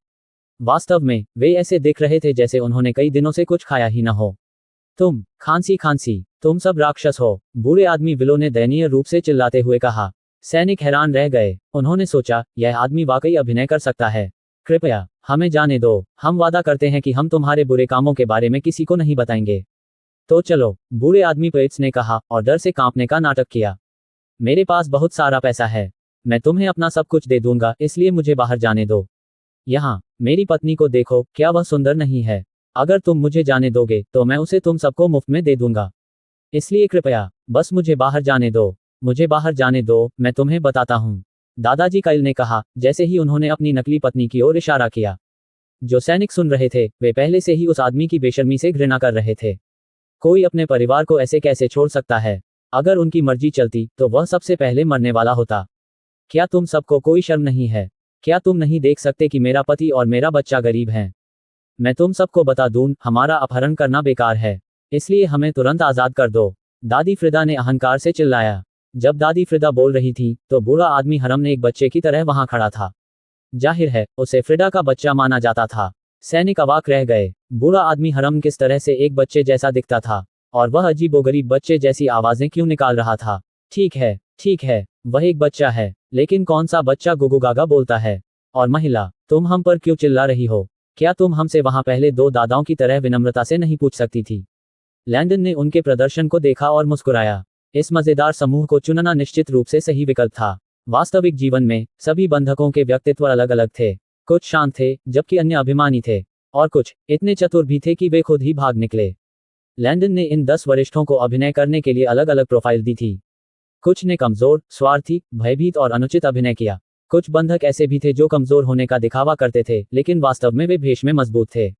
वास्तव में वे ऐसे दिख रहे थे जैसे उन्होंने कई दिनों से कुछ खाया ही न हो। तुम खांसी, तुम सब राक्षस हो, बूढ़े आदमी विलो ने दयनीय रूप से चिल्लाते हुए कहा। सैनिक हैरान रह गए। उन्होंने सोचा, यह आदमी वाकई अभिनय कर सकता है। कृपया हमें जाने दो, हम वादा करते हैं कि हम तुम्हारे बुरे कामों के बारे में किसी को नहीं बताएंगे। तो चलो, बूढ़े आदमी पेट्स ने कहा और डर से कांपने का नाटक किया। मेरे पास बहुत सारा पैसा है, मैं तुम्हें अपना सब कुछ दे दूंगा, इसलिए मुझे बाहर जाने दो। यहाँ मेरी पत्नी को देखो, क्या वह सुंदर नहीं है? अगर तुम मुझे जाने दोगे तो मैं उसे तुम सबको मुफ्त में दे दूंगा। इसलिए कृपया बस मुझे बाहर जाने दो, मुझे बाहर जाने दो, मैं तुम्हें बताता हूँ, दादाजी काइल ने कहा, जैसे ही उन्होंने अपनी नकली पत्नी की ओर इशारा किया। जो सैनिक सुन रहे थे वे पहले से ही उस आदमी की बेशर्मी से घृणा कर रहे थे। कोई अपने परिवार को ऐसे कैसे छोड़ सकता है? अगर उनकी मर्जी चलती तो वह सबसे पहले मरने वाला होता। क्या तुम सबको कोई शर्म नहीं है? क्या तुम नहीं देख सकते कि मेरा पति और मेरा बच्चा गरीब हैं? मैं तुम सबको बता दूं, हमारा अपहरण करना बेकार है, इसलिए हमें तुरंत आज़ाद कर दो। दादी फ्रिदा ने अहंकार से चिल्लाया। जब दादी फ्रिदा बोल रही थी तो बूढ़ा आदमी हरम ने एक बच्चे की तरह वहां खड़ा था। जाहिर है उसे फ्रिदा का बच्चा माना जाता था। सैनिक अवाक रह गए। बूढ़ा आदमी हरम किस तरह से एक बच्चे जैसा दिखता था और वह अजीबोगरीब बच्चे जैसी आवाजें क्यों निकाल रहा था। ठीक है, वह एक बच्चा है, लेकिन कौन सा बच्चा गुगु गागा बोलता है? और महिला, तुम हम पर क्यों चिल्ला रही हो? क्या तुम हमसे वहां पहले 2 दादाओं की तरह विनम्रता से नहीं पूछ सकती थी? लैंडन ने उनके प्रदर्शन को देखा और मुस्कुराया। इस मजेदार समूह को चुनना निश्चित रूप से सही विकल्प था। वास्तविक जीवन में सभी बंधकों के व्यक्तित्व अलग अलग थे। कुछ शांत थे जबकि अन्य अभिमानी थे, और कुछ इतने चतुर भी थे कि वे खुद ही भाग निकले। लैंडन ने इन 10 वरिष्ठों को अभिनय करने के लिए अलग अलग प्रोफाइल दी थी। कुछ ने कमजोर, स्वार्थी, भयभीत और अनुचित अभिनय किया। कुछ बंधक ऐसे भी थे जो कमजोर होने का दिखावा करते थे, लेकिन वास्तव में वे भेष में मजबूत थे।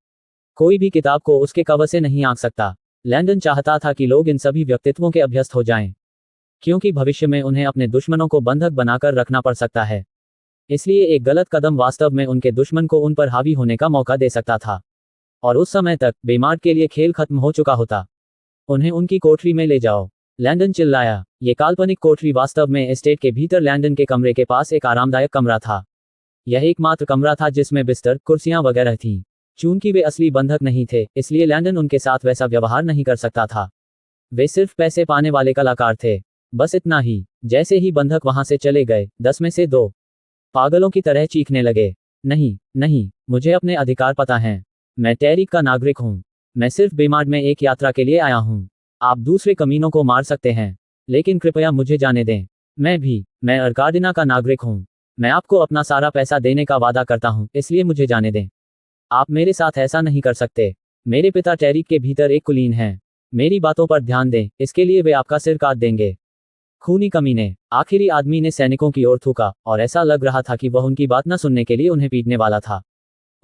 कोई भी किताब को उसके कवर से नहीं आंक सकता। लैंडन चाहता था कि लोग इन सभी व्यक्तित्वों के अभ्यस्त हो जाएं, क्योंकि भविष्य में उन्हें अपने दुश्मनों को बंधक बनाकर रखना पड़ सकता है। इसलिए एक गलत कदम वास्तव में उनके दुश्मन को उन पर हावी होने का मौका दे सकता था, और उस समय तक बेमार्ट के लिए खेल खत्म हो चुका होता। उन्हें उनकी कोठरी में ले जाओ, लैंडन चिल्लाया। ये काल्पनिक कोठरी वास्तव में एस्टेट के भीतर लैंडन के कमरे के पास एक आरामदायक कमरा था। यह एकमात्र कमरा था जिसमें बिस्तर, कुर्सियां वगैरह थीं। चूंकि वे असली बंधक नहीं थे, इसलिए लैंडन उनके साथ वैसा व्यवहार नहीं कर सकता था। वे सिर्फ पैसे पाने वाले कलाकार थे, बस इतना ही। जैसे ही बंधक वहां से चले गए, 10 में से 2 पागलों की तरह चीखने लगे। नहीं, मुझे अपने अधिकार पता है। मैं टैरिक का नागरिक हूं। मैं सिर्फ बेमार्ट में एक यात्रा के लिए आया हूं। आप दूसरे कमीनों को मार सकते हैं, लेकिन कृपया मुझे जाने दें। मैं अर्काडिना का नागरिक हूं। मैं आपको अपना सारा पैसा देने का वादा करता हूं, इसलिए मुझे जाने दें। आप मेरे साथ ऐसा नहीं कर सकते। मेरे पिता टैरिक के भीतर एक कुलीन हैं। मेरी बातों पर ध्यान दें, इसके लिए वे आपका सिर काट देंगे। खूनी कमीने। आखिरी आदमी ने सैनिकों की ओर थूका, और ऐसा लग रहा था कि वह उनकी बात न सुनने के लिए उन्हें पीटने वाला था।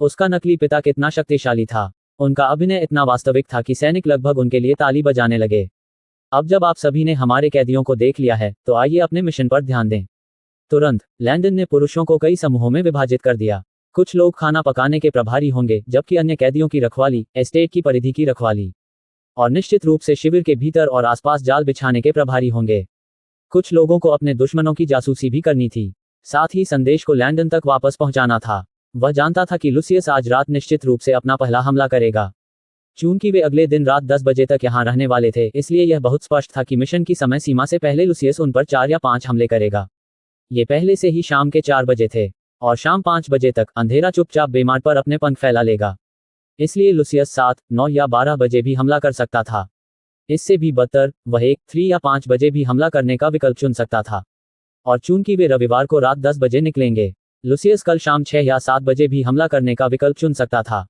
उसका नकली पिता कितना शक्तिशाली था। उनका अभिनय इतना वास्तविक था कि सैनिक लगभग उनके लिए ताली बजाने लगे। अब जब आप सभी ने हमारे कैदियों को देख लिया है, तो आइए अपने मिशन पर ध्यान दें। तुरंत लैंडन ने पुरुषों को कई समूहों में विभाजित कर दिया। कुछ लोग खाना पकाने के प्रभारी होंगे, जबकि अन्य कैदियों की रखवाली, एस्टेट की परिधि की रखवाली, और निश्चित रूप से शिविर के भीतर और आसपास जाल बिछाने के प्रभारी होंगे। कुछ लोगों को अपने दुश्मनों की जासूसी भी करनी थी, साथ ही संदेश को लैंडन तक वापस पहुंचाना था। वह जानता था कि लुसियस आज रात निश्चित रूप से अपना पहला हमला करेगा। चूंकि वे अगले दिन रात 10 बजे तक यहां रहने वाले थे, इसलिए यह बहुत स्पष्ट था कि मिशन की समय सीमा से पहले लुसियस उन पर 4 या 5 हमले करेगा। ये पहले से ही शाम के 4 बजे थे, और शाम 5 बजे तक अंधेरा चुपचाप बेमार्ट पर अपने पंख फैला लेगा। इसलिए लुसियस 7, 9 या 12 बजे भी हमला कर सकता था। इससे भी बदतर, वह 1, 3 या 5 बजे भी हमला करने का विकल्प चुन सकता था। और चूंकि वे रविवार को रात 10 बजे निकलेंगे, लुसियस कल शाम 6 या 7 बजे भी हमला करने का विकल्प चुन सकता था।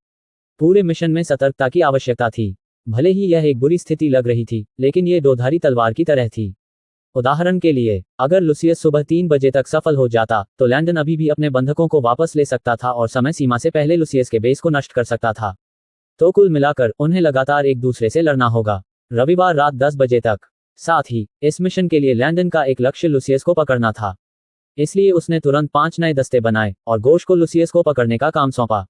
पूरे मिशन में सतर्कता की आवश्यकता थी। भले ही यह एक बुरी स्थिति लग रही थी, लेकिन यह दोधारी तलवार की तरह थी। उदाहरण के लिए, अगर लुसियस सुबह 3 बजे तक सफल हो जाता, तो लैंडन अभी भी अपने बंधकों को वापस ले सकता था और समय सीमा से पहले लुसियस के बेस को नष्ट कर सकता था। तो कुल मिलाकर उन्हें लगातार एक दूसरे से लड़ना होगा, रविवार रात 10 बजे तक। साथ ही इस मिशन के लिए लैंडन का एक लक्ष्य लुसियस को पकड़ना था। इसलिए उसने तुरंत 5 नए दस्ते बनाए और गोश को लुसियस को पकड़ने का काम सौंपा।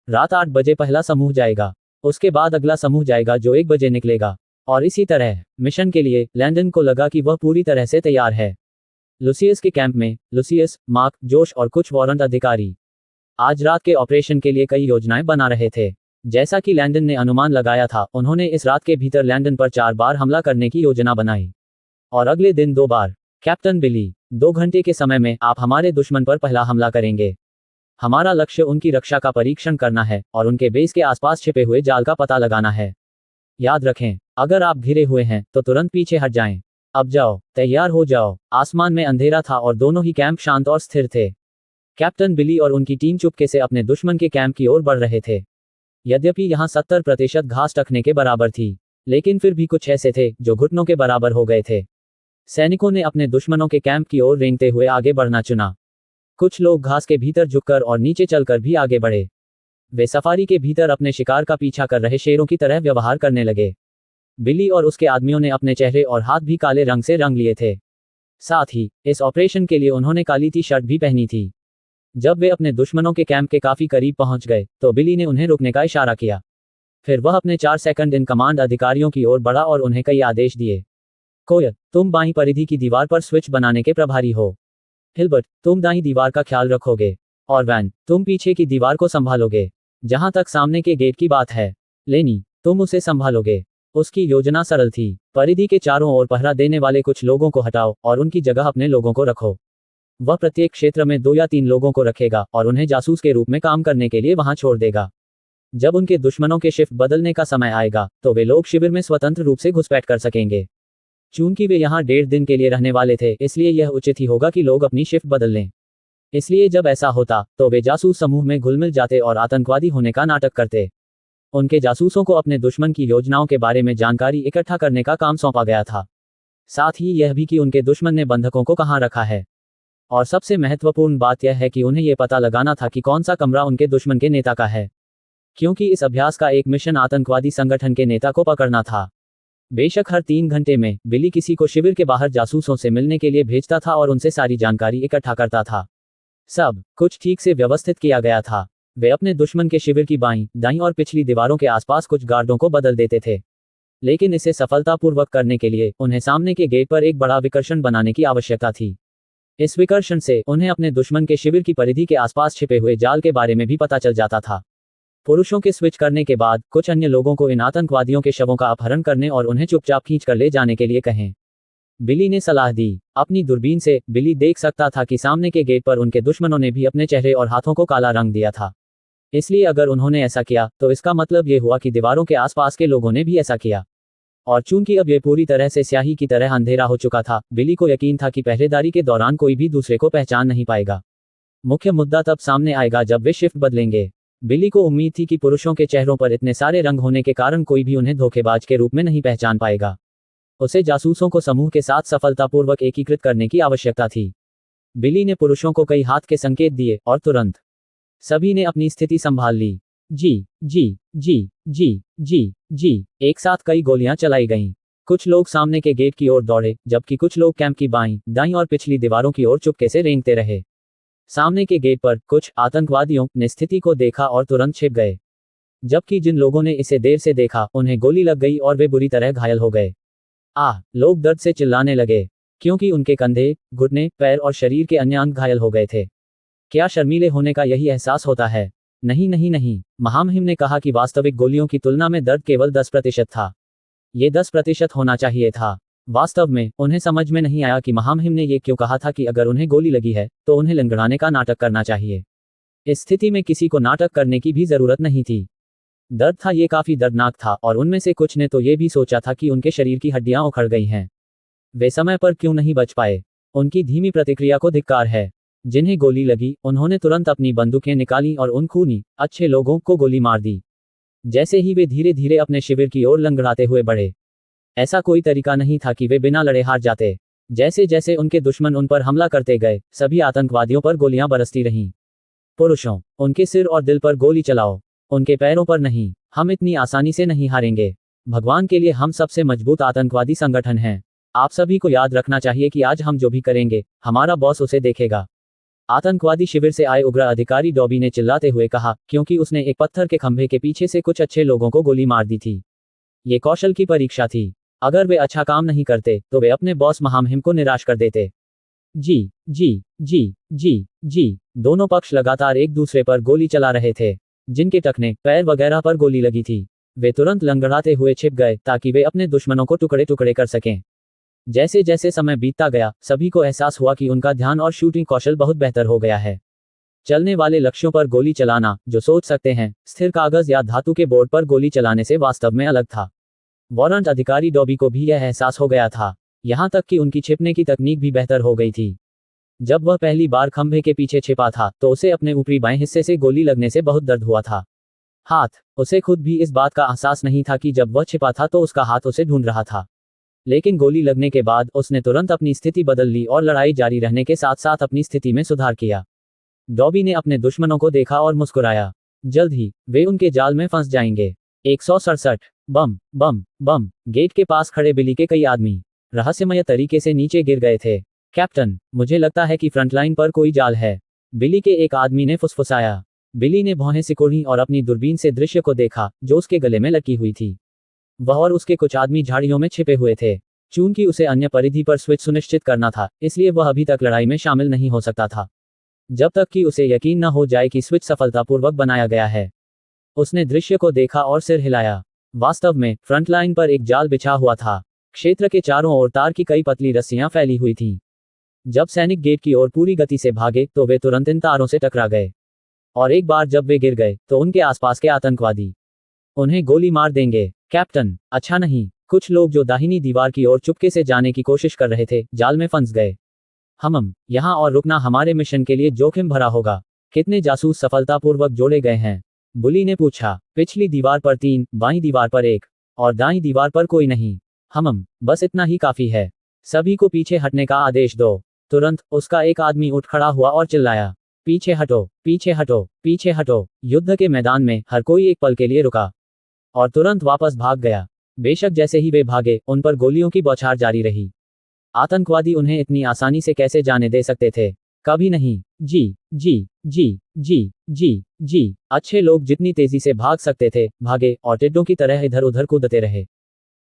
रात 8 बजे पहला समूह जाएगा, उसके बाद अगला समूह जाएगा जो 1 बजे निकलेगा, और इसी तरह। मिशन के लिए लैंडन को लगा कि वह पूरी तरह से तैयार है। लुसियस के कैंप में लुसियस, मार्क, जोश और कुछ वारंट अधिकारी आज रात के ऑपरेशन के लिए कई योजनाएं बना रहे थे। जैसा कि लैंडन ने अनुमान लगाया था, उन्होंने इस रात के भीतर लैंडन पर 4 बार हमला करने की योजना बनाई और अगले दिन 2 बार। कैप्टन बिली, 2 घंटे के समय में आप हमारे दुश्मन पर पहला हमला करेंगे। हमारा लक्ष्य उनकी रक्षा का परीक्षण करना है और उनके बेस के आसपास छिपे हुए जाल का पता लगाना है। याद रखें, अगर आप घिरे हुए हैं तो तुरंत पीछे हट जाएं। अब जाओ, तैयार हो जाओ। आसमान में अंधेरा था और दोनों ही कैंप शांत और स्थिर थे। कैप्टन बिली और उनकी टीम चुपके से अपने दुश्मन के कैंप की ओर बढ़ रहे थे। यद्यपि यहाँ 70% घास टखने के बराबर थी, लेकिन फिर भी कुछ ऐसे थे जो घुटनों के बराबर हो गए थे। सैनिकों ने अपने दुश्मनों के कैंप की ओर रेंगते हुए आगे बढ़ना चुना। कुछ लोग घास के भीतर झुककर और नीचे चलकर भी आगे बढ़े। वे सफारी के भीतर अपने शिकार का पीछा कर रहे शेरों की तरह व्यवहार करने लगे। बिली और उसके आदमियों ने अपने चेहरे और हाथ भी काले रंग से रंग लिए थे। साथ ही इस ऑपरेशन के लिए उन्होंने काली टी शर्ट भी पहनी थी। जब वे अपने दुश्मनों के कैंप के काफी करीब पहुंच गए तो बिली ने उन्हें रुकने का इशारा किया। फिर वह अपने 4 सेकंड इन कमांड अधिकारियों की ओर बढ़ा और उन्हें कई आदेश दिए। कोयर, तुम बाईं परिधि की दीवार पर स्विच बनाने के प्रभारी हो। हिल्बर्ट, तुम दाईं दीवार का ख्याल रखोगे। और वैन, तुम पीछे की दीवार को संभालोगे। जहां तक सामने के गेट की बात है, लेनी, तुम उसे संभालोगे। उसकी योजना सरल थी। परिधि के चारों ओर पहरा देने वाले कुछ लोगों को हटाओ और उनकी जगह अपने लोगों को रखो। वह प्रत्येक क्षेत्र में 2 या 3 लोगों को रखेगा और उन्हें जासूस के रूप में काम करने के लिए वहां छोड़ देगा। जब उनके दुश्मनों के शिफ्ट बदलने का समय आएगा तो वे लोग शिविर में स्वतंत्र रूप से घुसपैठ कर सकेंगे। चूंकि वे यहाँ 1.5 दिन के लिए रहने वाले थे, इसलिए यह उचित ही होगा कि लोग अपनी शिफ्ट बदल लें। इसलिए जब ऐसा होता तो वे जासूस समूह में घुल मिल जाते और आतंकवादी होने का नाटक करते। उनके जासूसों को अपने दुश्मन की योजनाओं के बारे में जानकारी इकट्ठा करने का काम सौंपा गया था। साथ ही यह भी कि उनके दुश्मन ने बंधकों को कहाँ रखा है। और सबसे महत्वपूर्ण बात यह है कि उन्हें यह पता लगाना था कि कौन सा कमरा उनके दुश्मन के नेता का है, क्योंकि इस अभ्यास का एक मिशन आतंकवादी संगठन के नेता को पकड़ना था। बेशक हर 3 घंटे में बिली किसी को शिविर के बाहर जासूसों से मिलने के लिए भेजता था और उनसे सारी जानकारी इकट्ठा करता था। सब कुछ ठीक से व्यवस्थित किया गया था। वे अपने दुश्मन के शिविर की बाईं, दाईं और पिछली दीवारों के आसपास कुछ गार्डों को बदल देते थे, लेकिन इसे सफलतापूर्वक करने के लिए उन्हें सामने के गेट पर एक बड़ा विकर्षण बनाने की आवश्यकता थी। इस विकर्षण से उन्हें अपने दुश्मन के शिविर की परिधि के आसपास छिपे हुए जाल के बारे में भी पता चल जाता था। पुरुषों के स्विच करने के बाद कुछ अन्य लोगों को इन आतंकवादियों के शवों का अपहरण करने और उन्हें चुपचाप खींच कर ले जाने के लिए कहें। बिली ने सलाह दी। अपनी दूरबीन से बिली देख सकता था कि सामने के गेट पर उनके दुश्मनों ने भी अपने चेहरे और हाथों को काला रंग दिया था। इसलिए अगर उन्होंने ऐसा किया तो इसका मतलब ये हुआ कि दीवारों के आसपास के लोगों ने भी ऐसा किया। और चूंकि अब ये पूरी तरह से स्याही की तरह अंधेरा हो चुका था, बिली को यकीन था कि पहरेदारी के दौरान कोई भी दूसरे को पहचान नहीं पाएगा। मुख्य मुद्दा तब सामने आएगा जब वे शिफ्ट बदलेंगे। बिली को उम्मीद थी कि पुरुषों के चेहरों पर इतने सारे रंग होने के कारण कोई भी उन्हें धोखेबाज के रूप में नहीं पहचान पाएगा। उसे जासूसों को समूह के साथ सफलतापूर्वक एकीकृत करने की आवश्यकता थी। बिली ने पुरुषों को कई हाथ के संकेत दिए और तुरंत सभी ने अपनी स्थिति संभाल ली। जी जी जी जी जी जी, एक साथ कई गोलियां चलाई गईं। कुछ लोग सामने के गेट की ओर दौड़े, जबकि कुछ लोग कैंप की बाईं, दाईं और पिछली दीवारों की ओर चुपके से रेंगते रहे। सामने के गेट पर कुछ आतंकवादियों ने स्थिति को देखा और तुरंत छिप गए, जबकि जिन लोगों ने इसे देर से देखा उन्हें गोली लग गई और वे बुरी तरह घायल हो गए। लोग दर्द से चिल्लाने लगे, क्योंकि उनके कंधे, घुटने, पैर और शरीर के अन्य अंग घायल हो गए थे। क्या शर्मीले होने का यही एहसास होता है? नहीं नहीं नहीं, महामहिम ने कहा कि वास्तविक गोलियों की तुलना में दर्द केवल 10% था। ये 10% होना चाहिए था। वास्तव में उन्हें समझ में नहीं आया कि महामहिम ने ये क्यों कहा था कि अगर उन्हें गोली लगी है तो उन्हें लंगड़ाने का नाटक करना चाहिए। इस स्थिति में किसी को नाटक करने की भी जरूरत नहीं थी। दर्द था, ये काफी दर्दनाक था, और उनमें से कुछ ने तो ये भी सोचा था कि उनके शरीर की हड्डियां उखड़ गई हैं। वे समय पर क्यों नहीं बच पाए? उनकी धीमी प्रतिक्रिया को धिक्कार है। जिन्हें गोली लगी उन्होंने तुरंत अपनी बंदूकें निकाली और उन खूनी अच्छे लोगों को गोली मार दी। जैसे ही वे धीरे धीरे अपने शिविर की ओर लंगड़ाते हुए बढ़े, ऐसा कोई तरीका नहीं था कि वे बिना लड़े हार जाते। जैसे जैसे उनके दुश्मन उन पर हमला करते गए, सभी आतंकवादियों पर गोलियां बरसती रहीं। पुरुषों, उनके सिर और दिल पर गोली चलाओ, उनके पैरों पर नहीं। हम इतनी आसानी से नहीं हारेंगे। भगवान के लिए हम सबसे मजबूत आतंकवादी संगठन हैं। आप सभी को याद रखना चाहिए कि आज हम जो भी करेंगे, हमारा बॉस उसे देखेगा। आतंकवादी शिविर से आए उग्र अधिकारी डॉबी ने चिल्लाते हुए कहा, क्योंकि उसने एक पत्थर के खंभे के पीछे से कुछ अच्छे लोगों को गोली मार दी थी। ये कौशल की परीक्षा थी। अगर वे अच्छा काम नहीं करते तो वे अपने बॉस महामहिम को निराश कर देते। जी जी जी जी जी। दोनों पक्ष लगातार एक दूसरे पर गोली चला रहे थे। जिनके टखने, पैर वगैरह पर गोली लगी थी, वे तुरंत लंगड़ाते हुए छिप गए ताकि वे अपने दुश्मनों को टुकड़े टुकड़े कर सकें। जैसे जैसे समय बीतता गया, सभी को एहसास हुआ कि उनका ध्यान और शूटिंग कौशल बहुत बेहतर हो गया है। चलने वाले लक्ष्यों पर गोली चलाना, जो सोच सकते हैं, स्थिर कागज या धातु के बोर्ड पर गोली चलाने से वास्तव में अलग था। वारंट अधिकारी डॉबी को भी यह एहसास हो गया था। यहां तक कि उनकी छिपने की तकनीक भी बेहतर हो गई थी। जब वह पहली बार खंभे के पीछे छिपा था तो उसे अपने ऊपरी बाएं हिस्से से गोली लगने से बहुत दर्द हुआ था। हाथ, उसे खुद भी इस बात का एहसास नहीं था कि जब वह छिपा था तो उसका हाथ उसे ढूंढ रहा था। लेकिन गोली लगने के बाद उसने तुरंत अपनी स्थिति बदल ली और लड़ाई जारी रहने के साथ साथ अपनी स्थिति में सुधार किया। डॉबी ने अपने दुश्मनों को देखा और मुस्कुराया। जल्द ही वे उनके जाल में फंस जाएंगे। 167 बम बम बम। गेट के पास खड़े बिली के कई आदमी रहस्यमय तरीके से नीचे गिर गए थे। कैप्टन, मुझे लगता है कि फ्रंटलाइन पर कोई जाल है, बिली के एक आदमी ने फुसफुसाया। बिली ने भौहें सिकोड़ी और अपनी दूरबीन से दृश्य को देखा जो उसके गले में लटकी हुई थी। वह और उसके कुछ आदमी झाड़ियों में छिपे हुए थे। चूंकि उसे अन्य परिधि पर स्विच सुनिश्चित करना था, इसलिए वह अभी तक लड़ाई में शामिल नहीं हो सकता था जब तक कि उसे यकीन न हो जाए कि स्विच सफलतापूर्वक बनाया गया है। उसने दृश्य को देखा और सिर हिलाया। वास्तव में फ्रंटलाइन पर एक जाल बिछा हुआ था। क्षेत्र के चारों ओर तार की कई पतली रस्सियां फैली हुई थीं। जब सैनिक गेट की ओर पूरी गति से भागे तो वे तुरंत इन तारों से टकरा गए। और एक बार जब वे गिर गए तो उनके आसपास के आतंकवादी उन्हें गोली मार देंगे। कैप्टन, अच्छा नहीं। कुछ लोग जो दाहिनी दीवार की ओर चुपके से जाने की कोशिश कर रहे थे, जाल में फंस गए। हम यहाँ और रुकना हमारे मिशन के लिए जोखिम भरा होगा। कितने जासूस सफलतापूर्वक जोड़े गए हैं? बुली ने पूछा। पिछली दीवार पर 3, बाईं दीवार पर 1 और दाईं दीवार पर कोई नहीं। बस इतना ही काफी है। सभी को पीछे हटने का आदेश दो। तुरंत उसका एक आदमी उठ खड़ा हुआ और चिल्लाया, पीछे हटो, पीछे हटो, पीछे हटो। युद्ध के मैदान में हर कोई एक पल के लिए रुका और तुरंत वापस भाग गया। बेशक जैसे ही वे भागे, उन पर गोलियों की बौछार जारी रही। आतंकवादी उन्हें इतनी आसानी से कैसे जाने दे सकते थे? कभी नहीं। जी जी जी जी जी जी। अच्छे लोग जितनी तेजी से भाग सकते थे, भागे और टिड्डों की तरह इधर उधर कूदते रहे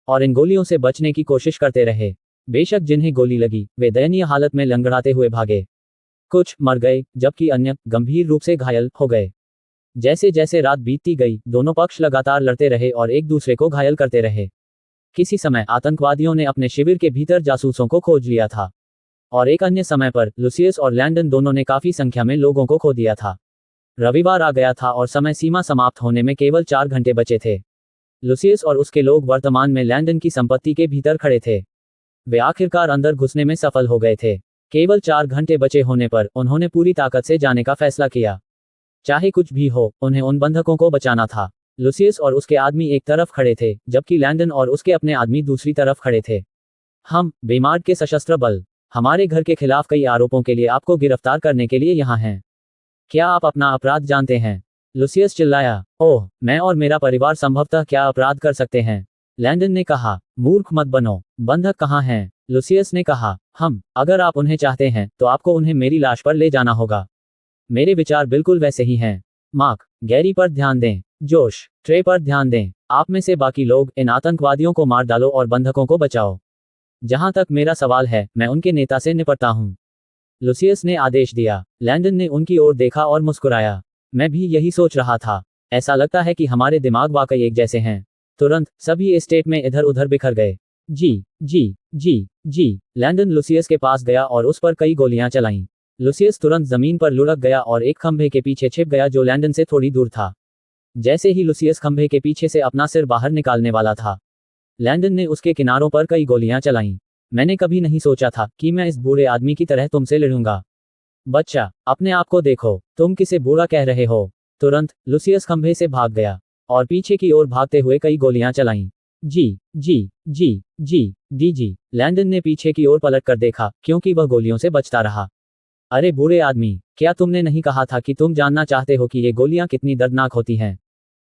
और इन गोलियों से बचने की कोशिश करते रहे। बेशक जिन्हें गोली लगी, वे दयनीय हालत में लंगड़ाते हुए भागे। कुछ मर गए, जबकि अन्य गंभीर रूप से घायल हो गए। जैसे जैसे रात बीतती गई, दोनों पक्ष लगातार लड़ते रहे और एक दूसरे को घायल करते रहे। किसी समय आतंकवादियों ने अपने शिविर के भीतर जासूसों को खोज लिया था और एक अन्य समय पर लुसियस और लैंडन दोनों ने काफी संख्या में लोगों को खो दिया था। रविवार आ गया था और समय सीमा समाप्त होने में केवल 4 घंटे बचे थे। लुसियस और उसके लोग वर्तमान में लैंडन की संपत्ति के भीतर खड़े थे। वे आखिरकार अंदर घुसने में सफल हो गए थे। केवल 4 घंटे बचे होने पर उन्होंने पूरी ताकत से जाने का फैसला किया। चाहे कुछ भी हो, उन्हें उन बंधकों को बचाना था। लुसियस और उसके आदमी एक तरफ खड़े थे, जबकि लैंडन और उसके अपने आदमी दूसरी तरफ खड़े थे। हम, बेमार्ड के सशस्त्र बल, हमारे घर के खिलाफ कई आरोपों के लिए आपको गिरफ्तार करने के लिए यहाँ हैं। क्या आप अपना अपराध जानते हैं? लुसियस चिल्लाया। ओह, मैं और मेरा परिवार संभवतः क्या अपराध कर सकते हैं? लैंडन ने कहा। मूर्ख मत बनो। बंधक कहाँ हैं? लुसियस ने कहा। अगर आप उन्हें चाहते हैं तो आपको उन्हें मेरी लाश पर ले जाना होगा। मेरे विचार बिल्कुल वैसे ही हैं। मार्क, गैरी पर ध्यान दें। जोश, ट्रे पर ध्यान दें। आप में से बाकी लोग इन आतंकवादियों को मार डालो और बंधकों को बचाओ। जहां तक मेरा सवाल है, मैं उनके नेता से निपटता हूं। लुसियस ने आदेश दिया। लैंडन ने उनकी ओर देखा और मुस्कुराया। मैं भी यही सोच रहा था। ऐसा लगता है कि हमारे दिमाग वाकई एक जैसे हैं। तुरंत सभी एस्टेट में इधर उधर बिखर गए। जी जी जी जी। लैंडन लुसियस के पास गया और उस पर कई गोलियां चलाईं। लुसियस तुरंत जमीन पर लुढ़क गया और एक खंभे के पीछे छिप गया जो लैंडन से थोड़ी दूर था। जैसे ही लुसियस खंभे के पीछे से अपना सिर बाहर निकालने वाला था, लैंडन ने उसके किनारों पर कई गोलियां चलाईं। मैंने कभी नहीं सोचा था कि मैं इस बूढ़े आदमी की तरह तुमसे लड़ूंगा। बच्चा, अपने आप को देखो, तुम किसे बूढ़ा कह रहे हो? तुरंत लुसियस खंभे से भाग गया और पीछे की ओर भागते हुए कई गोलियां चलाईं। जी जी जी जी जी। लैंडन ने पीछे की ओर पलट कर देखा, क्योंकि वह गोलियों से बचता रहा। अरे बूढ़े आदमी, क्या तुमने नहीं कहा था कि तुम जानना चाहते हो कि ये गोलियां कितनी दर्दनाक होती हैं?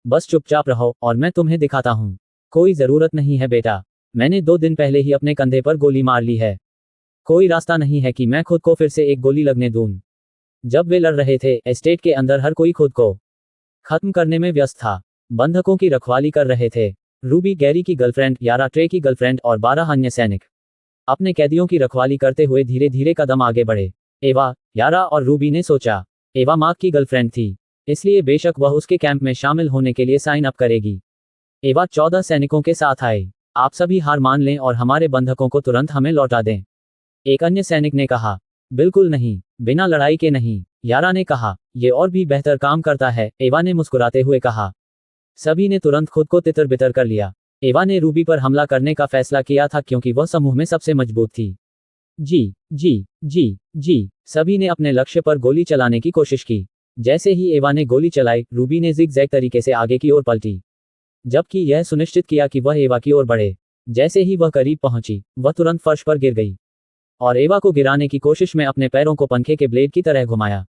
बस चुपचाप रहो और मैं तुम्हें दिखाता हूं। कोई जरूरत नहीं है बेटा, मैंने 2 दिन पहले ही अपने कंधे पर गोली मार ली है। कोई रास्ता नहीं है कि मैं खुद को फिर से एक गोली लगने दूं। जब वे लड़ रहे थे, एस्टेट के अंदर हर कोई खुद को खत्म करने में व्यस्त था। बंधकों की रखवाली कर रहे थे। रूबी गैरी की गर्लफ्रेंड, यारा ट्रे की गर्लफ्रेंड और 12 अन्य सैनिक अपने कैदियों की रखवाली करते हुए धीरे धीरे कदम आगे बढ़े। एवा, यारा और रूबी ने सोचा, एवा मार्क की गर्लफ्रेंड थी, इसलिए बेशक वह उसके कैंप में शामिल होने के लिए साइन अप करेगी। एवा 14 सैनिकों के साथ आए। आप सभी हार मान लें और हमारे बंधकों को तुरंत हमें लौटा दें। एक अन्य सैनिक ने कहा, बिल्कुल नहीं, बिना लड़ाई के नहीं। यारा ने कहा, यह और भी बेहतर काम करता है। एवा ने मुस्कुराते हुए कहा। सभी ने तुरंत खुद को तितर बितर कर लिया। एवा ने रूबी पर हमला करने का फैसला किया था क्योंकि वह समूह में सबसे मजबूत थी। जी, सभी ने अपने लक्ष्य पर गोली चलाने की कोशिश की। जैसे ही एवा ने गोली चलाई, रूबी ने जिग-जैग तरीके से आगे की ओर पलटी, जबकि यह सुनिश्चित किया कि वह एवा की ओर बढ़े। जैसे ही वह करीब पहुंची, वह तुरंत फर्श पर गिर गई और एवा को गिराने की कोशिश में अपने पैरों को पंखे के ब्लेड की तरह घुमाया।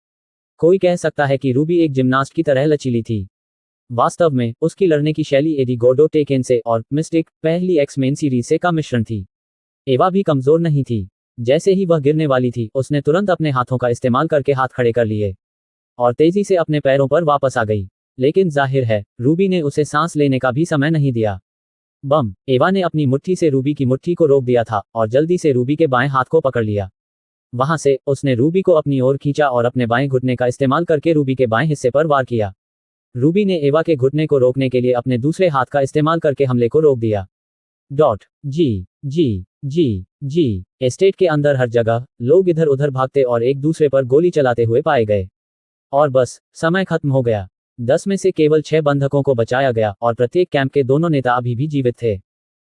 कोई कह सकता है कि रूबी एक जिम्नास्ट की तरह लचीली थी। वास्तव में, उसकी लड़ने की शैली एडी गोर्डो टेकेन से और मिस्टिक, पहली एक्स-मेन सीरीज से का मिश्रण थी। एवा भी कमजोर नहीं थी। जैसे ही वह गिरने वाली थी, उसने तुरंत अपने हाथों का इस्तेमाल करके हाथ खड़े कर लिए और तेजी से अपने पैरों पर वापस आ गई। लेकिन जाहिर है, रूबी ने उसे सांस लेने का भी समय नहीं दिया। बम! एवा ने अपनी मुट्ठी से रूबी की मुट्ठी को रोक दिया था और जल्दी से रूबी के बाएं हाथ को पकड़ लिया। वहां से, उसने रूबी को अपनी ओर खींचा और अपने बाएं घुटने का इस्तेमाल करके रूबी के बाएं हिस्से पर वार किया। रूबी ने एवा के घुटने को रोकने के लिए अपने दूसरे हाथ का इस्तेमाल करके हमले को रोक दिया। जी। एस्टेट के अंदर हर जगह लोग इधर उधर भागते और एक दूसरे पर गोली चलाते हुए पाए गए। और बस, समय खत्म हो गया। 10 में से केवल 6 बंधकों को बचाया गया और प्रत्येक कैंप के दोनों नेता अभी भी जीवित थे।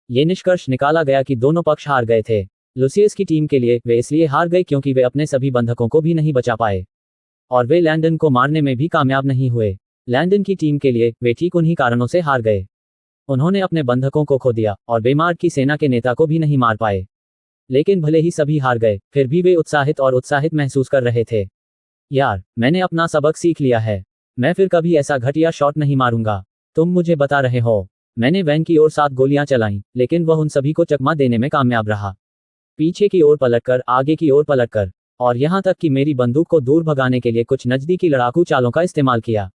ये निष्कर्ष निकाला गया कि दोनों पक्ष हार गए थे। लुसियस की टीम के लिए वे इसलिए हार गए क्योंकि वे अपने सभी बंधकों को भी नहीं बचा पाए और वे लैंडन को मारने में भी कामयाब नहीं हुए। लैंडन की टीम के लिए वे ठीक उन्हीं कारणों से हार गए। उन्होंने अपने बंधकों को खो दिया और बेमार्ड की सेना के नेता को भी नहीं मार पाए। लेकिन भले ही सभी हार गए, फिर भी वे उत्साहित महसूस कर रहे थे। यार, मैंने अपना सबक सीख लिया है। मैं फिर कभी ऐसा घटिया शॉट नहीं मारूंगा। तुम मुझे बता रहे हो। मैंने वैन की ओर 7 गोलियां चलाईं, लेकिन वह उन सभी को चकमा देने में कामयाब रहा। पीछे की ओर पलटकर, आगे की ओर पलटकर, और यहां तक कि मेरी बंदूक को दूर भगाने के लिए कुछ नजदीकी लड़ाकू चालों का इस्तेमाल किया।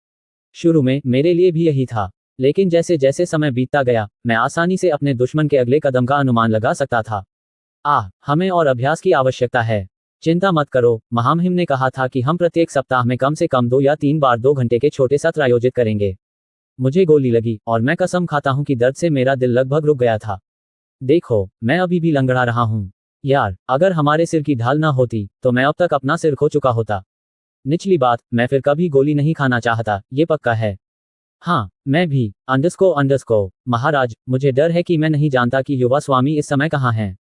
शुरू में मेरे लिए भी यही था, लेकिन जैसे जैसे समय बीतता गया, मैं आसानी से अपने दुश्मन के अगले कदम का अनुमान लगा सकता था। हमें और अभ्यास की आवश्यकता है। चिंता मत करो, महामहिम ने कहा था कि हम प्रत्येक सप्ताह में कम से कम 2 या 3 बार 2 घंटे के छोटे सत्र आयोजित करेंगे। मुझे गोली लगी और मैं कसम खाता हूं कि दर्द से मेरा दिल लगभग रुक गया था। देखो, मैं अभी भी लंगड़ा रहा हूं। यार, अगर हमारे सिर की ढाल ना होती, तो मैं अब तक अपना सिर खो चुका होता। निचली बात, मैं फिर कभी गोली नहीं खाना चाहता, ये पक्का है। हाँ, मैं भी। अंडरस्को महाराज, मुझे डर है कि मैं नहीं जानता कि युवा स्वामी इस समय कहाँ हैं।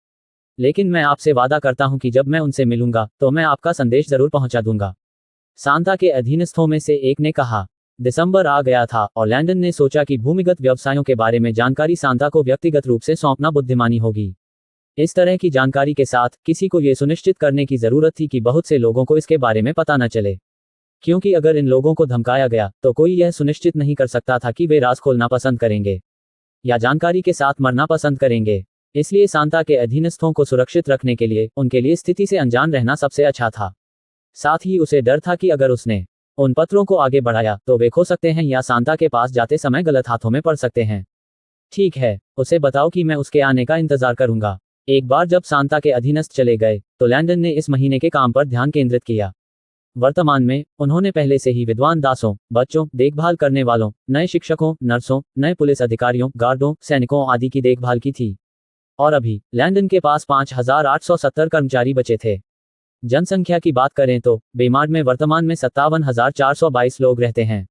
लेकिन मैं आपसे वादा करता हूं कि जब मैं उनसे मिलूंगा, तो मैं आपका संदेश जरूर पहुंचा दूंगा। सांता के अधीनस्थों में से एक ने कहा। दिसंबर आ गया था और लैंडन ने सोचा कि भूमिगत व्यवसायों के बारे में जानकारी सांता को व्यक्तिगत रूप से सौंपना बुद्धिमानी होगी। इस तरह की जानकारी के साथ, किसी को यह सुनिश्चित करने की जरूरत थी कि बहुत से लोगों को इसके बारे में पता न चले। क्योंकि अगर इन लोगों को धमकाया गया, तो कोई यह सुनिश्चित नहीं कर सकता था कि वे राज खोलना पसंद करेंगे या जानकारी के साथ मरना पसंद करेंगे। इसलिए सांता के अधीनस्थों को सुरक्षित रखने के लिए उनके लिए स्थिति से अनजान रहना सबसे अच्छा था। साथ ही उसे डर था कि अगर उसने उन पत्रों को आगे बढ़ाया, तो वे खो सकते हैं या सांता के पास जाते समय गलत हाथों में पड़ सकते हैं। ठीक है, उसे बताओ कि मैं उसके आने का इंतजार करूंगा। एक बार जब सांता के अधीनस्थ चले गए, तो लैंडन ने इस महीने के काम पर ध्यान केंद्रित किया। वर्तमान में, उन्होंने पहले से ही विद्वान दासों, बच्चों, देखभाल करने वालों, नए शिक्षकों, नर्सों, नए पुलिस अधिकारियों, गार्डों, सैनिकों आदि की देखभाल की थी। और अभी लैंडन के पास 5870 कर्मचारी बचे थे। जनसंख्या की बात करें तो बेमार्ड में वर्तमान में 57,422 लोग रहते हैं।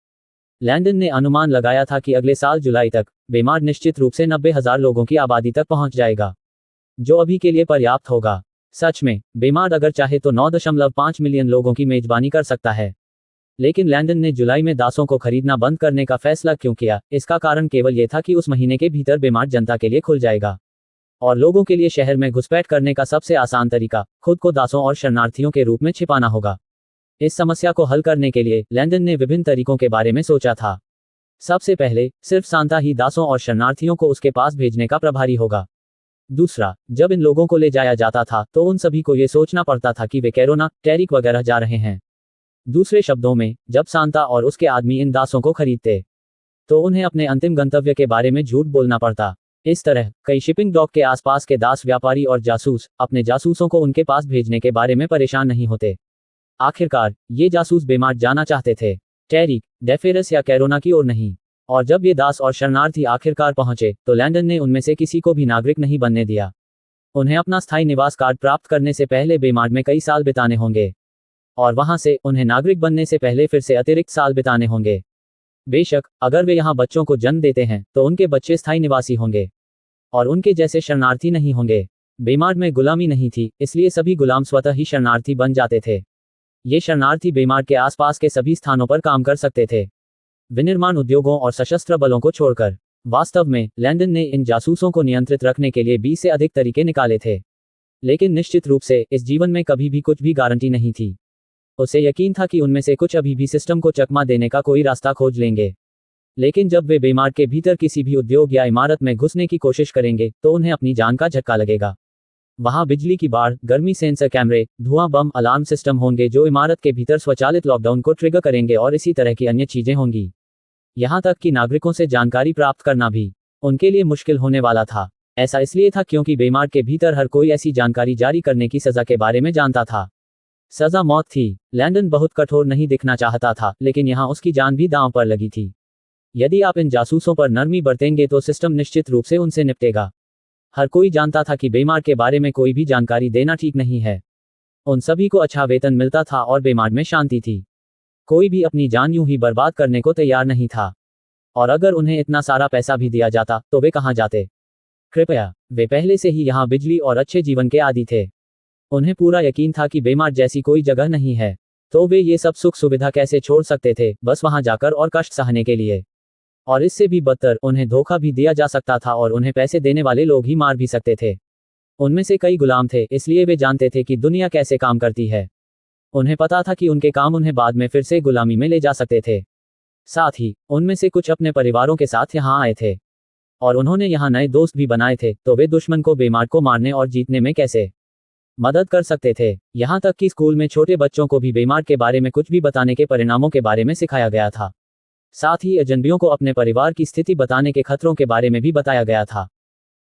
लैंडन ने अनुमान लगाया था कि अगले साल जुलाई तक बेमार्ड निश्चित रूप से 90,000 लोगों की आबादी तक पहुंच जाएगा, जो अभी के लिए पर्याप्त होगा। सच में, बेमार्ड अगर चाहे तो 9.5 मिलियन लोगों की मेजबानी कर सकता है। लेकिन लैंडन ने जुलाई में दासों को खरीदना बंद करने का फैसला क्यों किया? इसका कारण केवल यह था कि उस महीने के भीतर बेमार्ड जनता के लिए खुल जाएगा और लोगों के लिए शहर में घुसपैठ करने का सबसे आसान तरीका खुद को दासों और शरणार्थियों के रूप में छिपाना होगा। इस समस्या को हल करने के लिए लैंडन ने विभिन्न तरीकों के बारे में सोचा था। सबसे पहले, सिर्फ सांता ही दासों और शरणार्थियों को उसके पास भेजने का प्रभारी होगा। दूसरा, जब इन लोगों को ले जाया जाता था तो उन सभी को ये सोचना पड़ता था कि वे कैरोना, टैरिक वगैरह जा रहे हैं। दूसरे शब्दों में, जब सांता और उसके आदमी इन दासों को खरीदते तो उन्हें अपने अंतिम गंतव्य के बारे में झूठ बोलना पड़ता। इस तरह कई शिपिंग डॉक के आसपास के दास व्यापारी और जासूस अपने जासूसों को उनके पास भेजने के बारे में परेशान नहीं होते। आखिरकार ये जासूस बेमार्ट जाना चाहते थे, टैरिक, डेफेरस या कैरोना की ओर नहीं। और जब ये दास और शरणार्थी आखिरकार पहुंचे तो लैंडन ने उनमें से किसी को भी नागरिक नहीं बनने दिया। उन्हें अपना स्थायी निवास कार्ड प्राप्त करने से पहले बेमार्ट में कई साल बिताने होंगे और वहां से उन्हें नागरिक बनने से पहले फिर से अतिरिक्त साल बिताने होंगे। बेशक अगर वे यहाँ बच्चों को जन्म देते हैं तो उनके बच्चे स्थायी निवासी होंगे और उनके जैसे शरणार्थी नहीं होंगे। बेमार्ट में गुलामी नहीं थी, इसलिए सभी गुलाम स्वतः ही शरणार्थी बन जाते थे। ये शरणार्थी बेमार्ट के आसपास के सभी स्थानों पर काम कर सकते थे, विनिर्माण उद्योगों और सशस्त्र बलों को छोड़कर। वास्तव में लैंडन ने इन जासूसों को नियंत्रित रखने के लिए 20 से अधिक तरीके निकाले थे, लेकिन निश्चित रूप से इस जीवन में कभी भी कुछ भी गारंटी नहीं थी। उसे यकीन था कि उनमें से कुछ अभी भी सिस्टम को चकमा देने का कोई रास्ता खोज लेंगे, लेकिन जब वे बेमार्ट के भीतर किसी भी उद्योग या इमारत में घुसने की कोशिश करेंगे तो उन्हें अपनी जान का झटका लगेगा। वहां बिजली की बाढ़, गर्मी सेंसर कैमरे, धुआं बम अलार्म सिस्टम होंगे जो इमारत के भीतर स्वचालित लॉकडाउन को ट्रिगर करेंगे और इसी तरह की अन्य चीजें होंगी। यहां तक कि नागरिकों से जानकारी प्राप्त करना भी उनके लिए मुश्किल होने वाला था। ऐसा इसलिए था क्योंकि बेमार्ट के भीतर हर कोई ऐसी जानकारी जारी करने की सजा के बारे में जानता था। सजा मौत थी। लैंडन बहुत कठोर नहीं दिखना चाहता था, लेकिन यहां उसकी जान भी दांव पर लगी थी। यदि आप इन जासूसों पर नरमी बरतेंगे तो सिस्टम निश्चित रूप से उनसे निपटेगा। हर कोई जानता था कि बेमार्ट के बारे में कोई भी जानकारी देना ठीक नहीं है। उन सभी को अच्छा वेतन मिलता था और बेमार्ट में शांति थी। कोई भी अपनी जान यूं ही बर्बाद करने को तैयार नहीं था। और अगर उन्हें इतना सारा पैसा भी दिया जाता तो वे कहां जाते? कृपया, वे पहले से ही यहां बिजली और अच्छे जीवन के आदी थे। उन्हें पूरा यकीन था कि बेमार्ट जैसी कोई जगह नहीं है, तो वे ये सब सुख सुविधा कैसे छोड़ सकते थे, बस वहां जाकर और कष्ट सहने के लिए। और इससे भी बदतर, उन्हें धोखा भी दिया जा सकता था और उन्हें पैसे देने वाले लोग ही मार भी सकते थे। उनमें से कई गुलाम थे, इसलिए वे जानते थे कि दुनिया कैसे काम करती है। उन्हें पता था कि उनके काम उन्हें बाद में फिर से गुलामी में ले जा सकते थे। साथ ही उनमें से कुछ अपने परिवारों के साथ यहाँ आए थे और उन्होंने यहाँ नए दोस्त भी बनाए थे, तो वे दुश्मन को बेमार्ट को मारने और जीतने में कैसे मदद कर सकते थे। यहाँ तक कि स्कूल में छोटे बच्चों को भी बेमार्ट के बारे में कुछ भी बताने के परिणामों के बारे में सिखाया गया था। साथ ही अजनबियों को अपने परिवार की स्थिति बताने के खतरों के बारे में भी बताया गया था।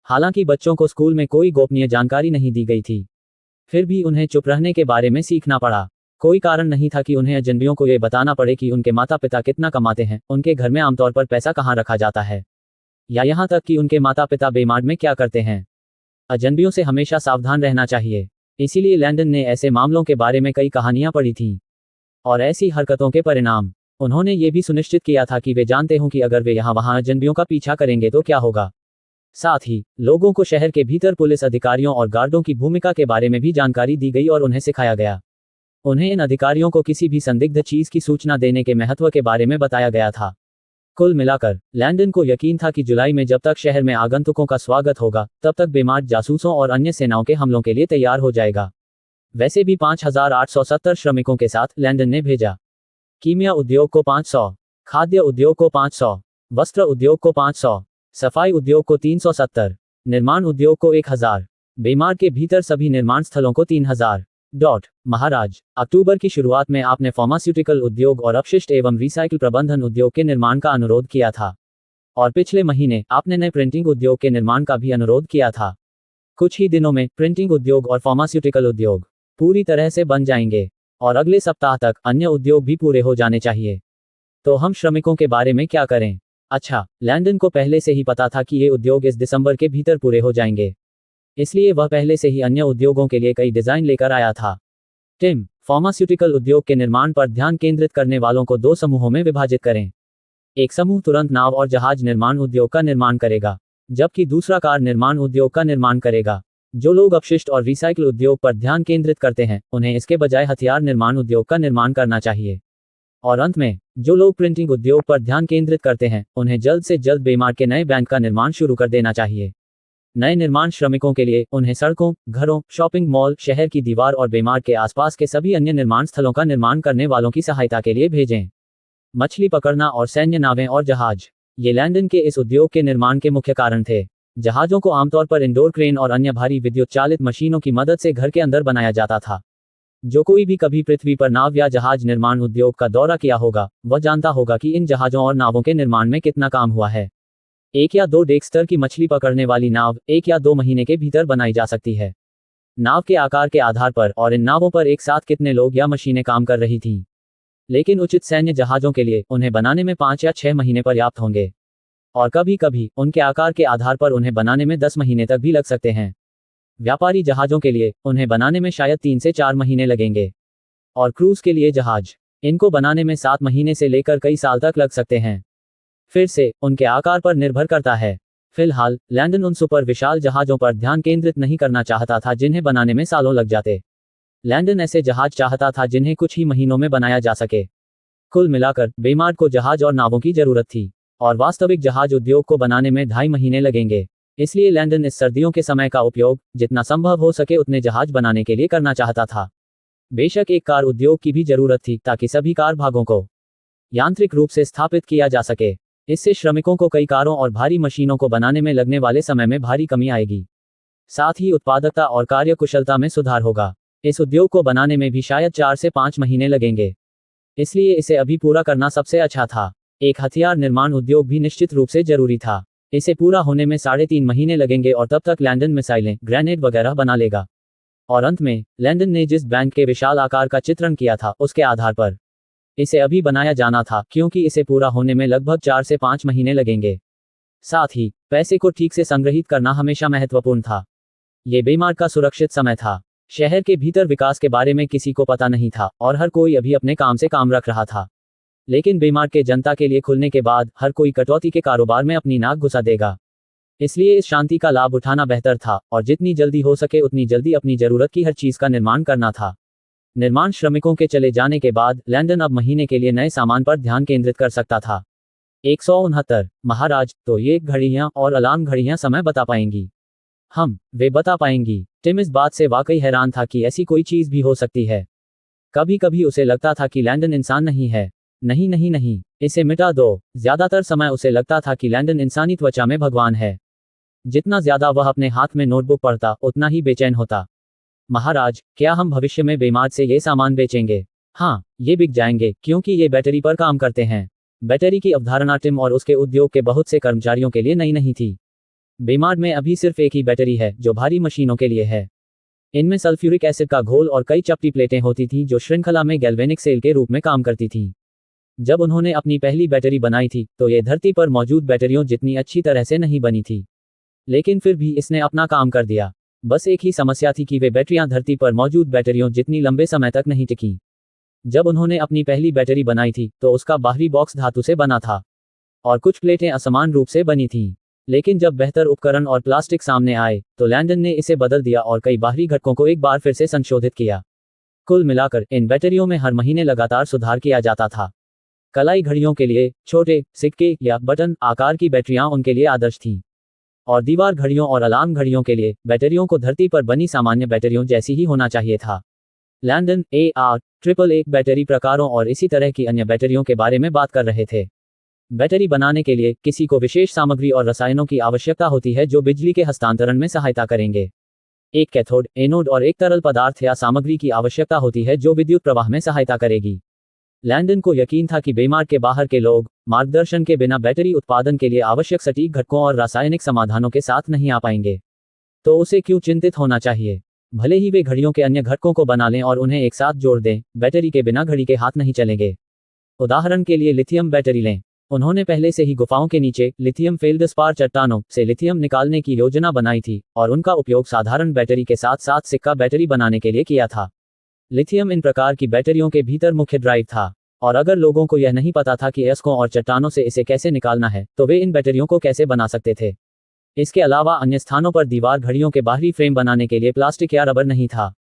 हालांकि बच्चों को स्कूल में कोई गोपनीय जानकारी नहीं दी गई थी, फिर भी उन्हें चुप रहने के बारे में सीखना पड़ा। कोई कारण नहीं था कि उन्हें अजनबियों को यह बताना पड़े कि उनके माता पिता कितना कमाते हैं, उनके घर में आमतौर पर पैसा कहाँ रखा जाता है, या यहाँ तक कि उनके माता पिता बेमार्ट में क्या करते हैं। अजनबियों से हमेशा सावधान रहना चाहिए। इसीलिए लैंडन ने ऐसे मामलों के बारे में कई कहानियां पढ़ी थीं और ऐसी हरकतों के परिणाम। उन्होंने ये भी सुनिश्चित किया था कि वे जानते हों कि अगर वे यहाँ वहाँ अजनबियों का पीछा करेंगे तो क्या होगा। साथ ही लोगों को शहर के भीतर पुलिस अधिकारियों और गार्डों की भूमिका के बारे में भी जानकारी दी गई और उन्हें सिखाया गया। उन्हें इन अधिकारियों को किसी भी संदिग्ध चीज की सूचना देने के महत्व के बारे में बताया गया था। कुल मिलाकर लैंडन को यकीन था कि जुलाई में जब तक शहर में आगंतुकों का स्वागत होगा, तब तक बेमार्ट जासूसों और अन्य सेनाओं के हमलों के लिए तैयार हो जाएगा। वैसे भी 5870 श्रमिकों के साथ लैंडन ने भेजा। कीमिया उद्योग को 500, खाद्य उद्योग को 500, वस्त्र उद्योग को 500, सफाई उद्योग को 370, निर्माण उद्योग को 1000, बेमार्ट के भीतर सभी निर्माण स्थलों को 3000। महाराज, अक्टूबर की शुरुआत में आपने फार्मास्यूटिकल उद्योग और अपशिष्ट एवं रिसाइकिल प्रबंधन उद्योग के निर्माण का अनुरोध किया था और पिछले महीने आपने नए प्रिंटिंग उद्योग के निर्माण का भी अनुरोध किया था। कुछ ही दिनों में प्रिंटिंग उद्योग और फार्मास्यूटिकल उद्योग पूरी तरह से बन जाएंगे और अगले सप्ताह तक अन्य उद्योग भी पूरे हो जाने चाहिए। तो हम श्रमिकों के बारे में क्या करें? अच्छा, लैंडन को पहले से ही पता था कि ये उद्योग इस दिसंबर के भीतर पूरे हो जाएंगे, इसलिए वह पहले से ही अन्य उद्योगों के लिए कई डिजाइन लेकर आया था। टिम, फार्मास्यूटिकल उद्योग के निर्माण पर ध्यान केंद्रित करने वालों को 2 समूहों में विभाजित करें। एक समूह तुरंत नाव और जहाज निर्माण उद्योग का निर्माण करेगा, जबकि दूसरा कार निर्माण उद्योग का निर्माण करेगा। जो लोग अपशिष्ट और रिसाइकिल उद्योग पर ध्यान केंद्रित करते हैं, उन्हें इसके बजाय हथियार निर्माण उद्योग का निर्माण करना चाहिए। और अंत में, जो लोग प्रिंटिंग उद्योग पर ध्यान केंद्रित करते हैं, उन्हें जल्द से जल्द बेमार्ट के नए बैंक का निर्माण शुरू कर देना चाहिए। नए निर्माण श्रमिकों के लिए उन्हें सड़कों, घरों, शॉपिंग मॉल, शहर की दीवार और बेमार्ट के आसपास के सभी अन्य निर्माण स्थलों का निर्माण करने वालों की सहायता के लिए भेजें। मछली पकड़ना और सैन्य नावें और जहाज, ये लैंडन के इस उद्योग के निर्माण के मुख्य कारण थे। जहाजों को आमतौर पर इंडोर क्रेन और अन्य भारी विद्युत चालित मशीनों की मदद से घर के अंदर बनाया जाता था। जो कोई भी कभी पृथ्वी पर नाव या जहाज निर्माण उद्योग का दौरा किया होगा, वह जानता होगा कि इन जहाजों और नावों के निर्माण में कितना काम हुआ है। 1 या 2 डेक स्तर की मछली पकड़ने वाली नाव 1 या 2 महीने के भीतर बनाई जा सकती है। नाव के आकार के आधार पर और इन नावों पर एक साथ कितने लोग या मशीनें काम कर रही थीं। लेकिन उचित सैन्य जहाजों के लिए उन्हें बनाने में 5 या 6 महीने पर्याप्त होंगे, और कभी कभी उनके आकार के आधार पर उन्हें बनाने में 10 महीने तक भी लग सकते हैं। व्यापारी जहाजों के लिए उन्हें बनाने में शायद 3 से 4 महीने लगेंगे, और क्रूज के लिए जहाज, इनको बनाने में 7 महीने से लेकर कई साल तक लग सकते हैं। फिर से उनके आकार पर निर्भर करता है। फिलहाल लैंडन उन सुपर विशाल जहाजों पर ध्यान केंद्रित नहीं करना चाहता था जिन्हें बनाने में सालों लग जाते। लैंडन ऐसे जहाज चाहता था जिन्हें कुछ ही महीनों में बनाया जा सके। कुल मिलाकर बेमार्ट को जहाज और नावों की जरूरत थी, और वास्तविक जहाज उद्योग को बनाने में 2.5 महीने लगेंगे। इसलिए लैंडन इस सर्दियों के समय का उपयोग जितना संभव हो सके उतने जहाज बनाने के लिए करना चाहता था। बेशक एक कार उद्योग की भी जरूरत थी ताकि सभी कार भागों को यांत्रिक रूप से स्थापित किया जा सके। इससे श्रमिकों को कई कारों और भारी मशीनों को बनाने में लगने वाले समय में भारी कमी आएगी। साथ ही उत्पादकता और कार्यकुशलता में सुधार होगा। इस उद्योग को बनाने में भी शायद 4 से 5 महीने लगेंगे। इसलिए इसे अभी पूरा करना सबसे अच्छा था। एक हथियार निर्माण उद्योग भी निश्चित रूप से जरूरी था। इसे पूरा होने में 3.5 महीने लगेंगे और तब तक लैंडन मिसाइलें, ग्रेनेड वगैरह बना लेगा। और अंत में लैंडन ने जिस बैंक के विशाल आकार का चित्रण किया था उसके आधार पर इसे अभी बनाया जाना था, क्योंकि इसे पूरा होने में लगभग 4 से 5 महीने लगेंगे। साथ ही पैसे को ठीक से संग्रहित करना हमेशा महत्वपूर्ण था। ये बेमार्ट का सुरक्षित समय था। शहर के भीतर विकास के बारे में किसी को पता नहीं था और हर कोई अभी अपने काम से काम रख रहा था। लेकिन बेमार्ट के जनता के लिए खुलने के बाद हर कोई कटौती के कारोबार में अपनी नाक घुसा देगा। इसलिए इस शांति का लाभ उठाना बेहतर था और जितनी जल्दी हो सके उतनी जल्दी अपनी जरूरत की हर चीज का निर्माण करना था। निर्माण श्रमिकों के चले जाने के बाद लैंडन अब महीने के लिए नए सामान पर ध्यान केंद्रित कर सकता था। 169 महाराज, तो ये घड़ियां और अलार्म घड़ियां समय बता पाएंगी? वे बता पाएंगी। टिम इस बात से वाकई हैरान था कि ऐसी कोई चीज भी हो सकती है। कभी कभी उसे लगता था कि लैंडन इंसान नहीं है। नहीं, इसे मिटा दो। ज्यादातर समय उसे लगता था कि लैंडन इंसानी त्वचा में भगवान है। जितना ज्यादा वह अपने हाथ में नोटबुक पढ़ता उतना ही बेचैन होता। महाराज, क्या हम भविष्य में बेमार्ट से ये सामान बेचेंगे? हाँ, ये बिक जाएंगे क्योंकि ये बैटरी पर काम करते हैं। बैटरी की अवधारणा टिम और उसके उद्योग के बहुत से कर्मचारियों के लिए नई नहीं थी। बेमार्ट में अभी सिर्फ एक ही बैटरी है जो भारी मशीनों के लिए है। इनमें सल्फ्यूरिक एसिड का घोल और कई चपटी प्लेटें होती थीं जो श्रृंखला में गैल्वेनिक सेल के रूप में काम करती थीं। जब उन्होंने अपनी पहली बैटरी बनाई थी तो ये धरती पर मौजूद बैटरियों जितनी अच्छी तरह से नहीं बनी थी, लेकिन फिर भी इसने अपना काम कर दिया। बस एक ही समस्या थी कि वे बैटरियां धरती पर मौजूद बैटरियों जितनी लंबे समय तक नहीं टिकीं। जब उन्होंने अपनी पहली बैटरी बनाई थी तो उसका बाहरी बॉक्स धातु से बना था और कुछ प्लेटें असमान रूप से बनी थीं। लेकिन जब बेहतर उपकरण और प्लास्टिक सामने आए तो लैंडन ने इसे बदल दिया और कई बाहरी घटकों को एक बार फिर से संशोधित किया। कुल मिलाकर इन बैटरियों में हर महीने लगातार सुधार किया जाता था। कलाई घड़ियों के लिए छोटे सिक्के या बटन आकार की बैटरियां उनके लिए आदर्श थीं, और दीवार घड़ियों और अलार्म घड़ियों के लिए बैटरियों को धरती पर बनी सामान्य बैटरियों जैसी ही होना चाहिए था। लैंडन AR-888 बैटरी प्रकारों और इसी तरह की अन्य बैटरियों के बारे में बात कर रहे थे। बैटरी बनाने के लिए किसी को विशेष सामग्री और रसायनों की आवश्यकता होती है जो बिजली के हस्तांतरण में सहायता करेंगे। एक कैथोड, एनोड और एक तरल पदार्थ या सामग्री की आवश्यकता होती है जो विद्युत प्रवाह में सहायता करेगी। लैंडन को यकीन था कि बेमार्ट के बाहर के लोग मार्गदर्शन के बिना बैटरी उत्पादन के लिए आवश्यक सटीक घटकों और रासायनिक समाधानों के साथ नहीं आ पाएंगे। तो उसे क्यों चिंतित होना चाहिए? भले ही वे घड़ियों के अन्य घटकों को बना लें और उन्हें एक साथ जोड़ दें, बैटरी के बिना घड़ी के हाथ नहीं चलेंगे। उदाहरण के लिए लिथियम बैटरी लें। उन्होंने पहले से ही गुफाओं के नीचे लिथियम फेल्डस्पार चट्टानों से लिथियम निकालने की योजना बनाई थी और उनका उपयोग साधारण बैटरी के साथ साथ सिक्का बैटरी बनाने के लिए किया था। लिथियम इन प्रकार की बैटरियों के भीतर मुख्य ड्राइव था, और अगर लोगों को यह नहीं पता था कि अयस्कों और चट्टानों से इसे कैसे निकालना है तो वे इन बैटरियों को कैसे बना सकते थे। इसके अलावा अन्य स्थानों पर दीवार घड़ियों के बाहरी फ्रेम बनाने के लिए प्लास्टिक या रबर नहीं था,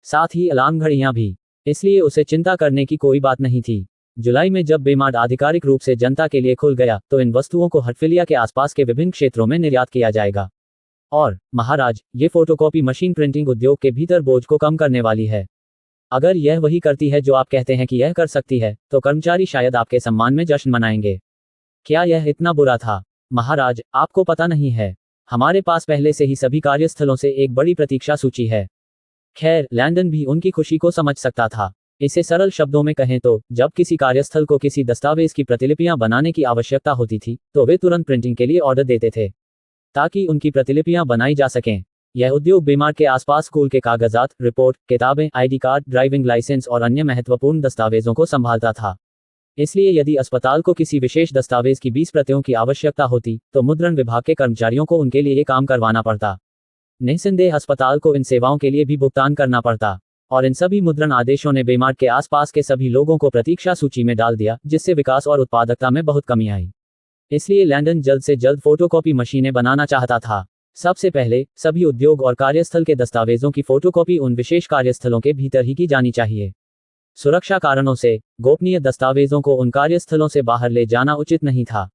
साथ ही अलार्म घड़ियां भी। इसलिए उसे चिंता करने की कोई बात नहीं थी। जुलाई में जब बेमार्ट आधिकारिक रूप से जनता के लिए खुल गया तो इन वस्तुओं को हटफिलिया के आसपास के विभिन्न क्षेत्रों में निर्यात किया जाएगा। और महाराज, ये फोटोकॉपी मशीन प्रिंटिंग उद्योग के भीतर बोझ को कम करने वाली है। अगर यह वही करती है जो आप कहते हैं कि यह कर सकती है तो कर्मचारी शायद आपके सम्मान में जश्न मनाएंगे। क्या यह इतना बुरा था? महाराज, आपको पता नहीं है। हमारे पास पहले से ही सभी कार्यस्थलों से एक बड़ी प्रतीक्षा सूची है। खैर, लैंडन भी उनकी खुशी को समझ सकता था। इसे सरल शब्दों में कहें तो, जब किसी कार्यस्थल को किसी दस्तावेज की प्रतिलिपियां बनाने की आवश्यकता होती थी, तो वे तुरंत प्रिंटिंग के लिए ऑर्डर देते थे, ताकि उनकी प्रतिलिपियां बनाई जा सकें। यह उद्योग बीमार के आसपास स्कूल के कागजात, रिपोर्ट, किताबें, आईडी कार्ड, ड्राइविंग लाइसेंस और अन्य महत्वपूर्ण दस्तावेजों को संभालता था। इसलिए यदि अस्पताल को किसी विशेष दस्तावेज की 20 प्रतियों की आवश्यकता होती, तो मुद्रण विभाग के कर्मचारियों को उनके लिए ये काम करवाना पड़ता। निस्संदेह अस्पताल को इन सेवाओं के लिए भी भुगतान करना पड़ता, और इन सभी मुद्रण आदेशों ने बेमार्ट के आसपास के सभी लोगों को प्रतीक्षा सूची में डाल दिया, जिससे विकास और उत्पादकता में बहुत कमी आई। इसलिए लैंडन जल्द से जल्द फोटोकॉपी मशीनें बनाना चाहता था। सबसे पहले, सभी उद्योग और कार्यस्थल के दस्तावेजों की फोटोकॉपी उन विशेष कार्यस्थलों के भीतर ही की जानी चाहिए। सुरक्षा कारणों से गोपनीय दस्तावेजों को उन कार्यस्थलों से बाहर ले जाना उचित नहीं था।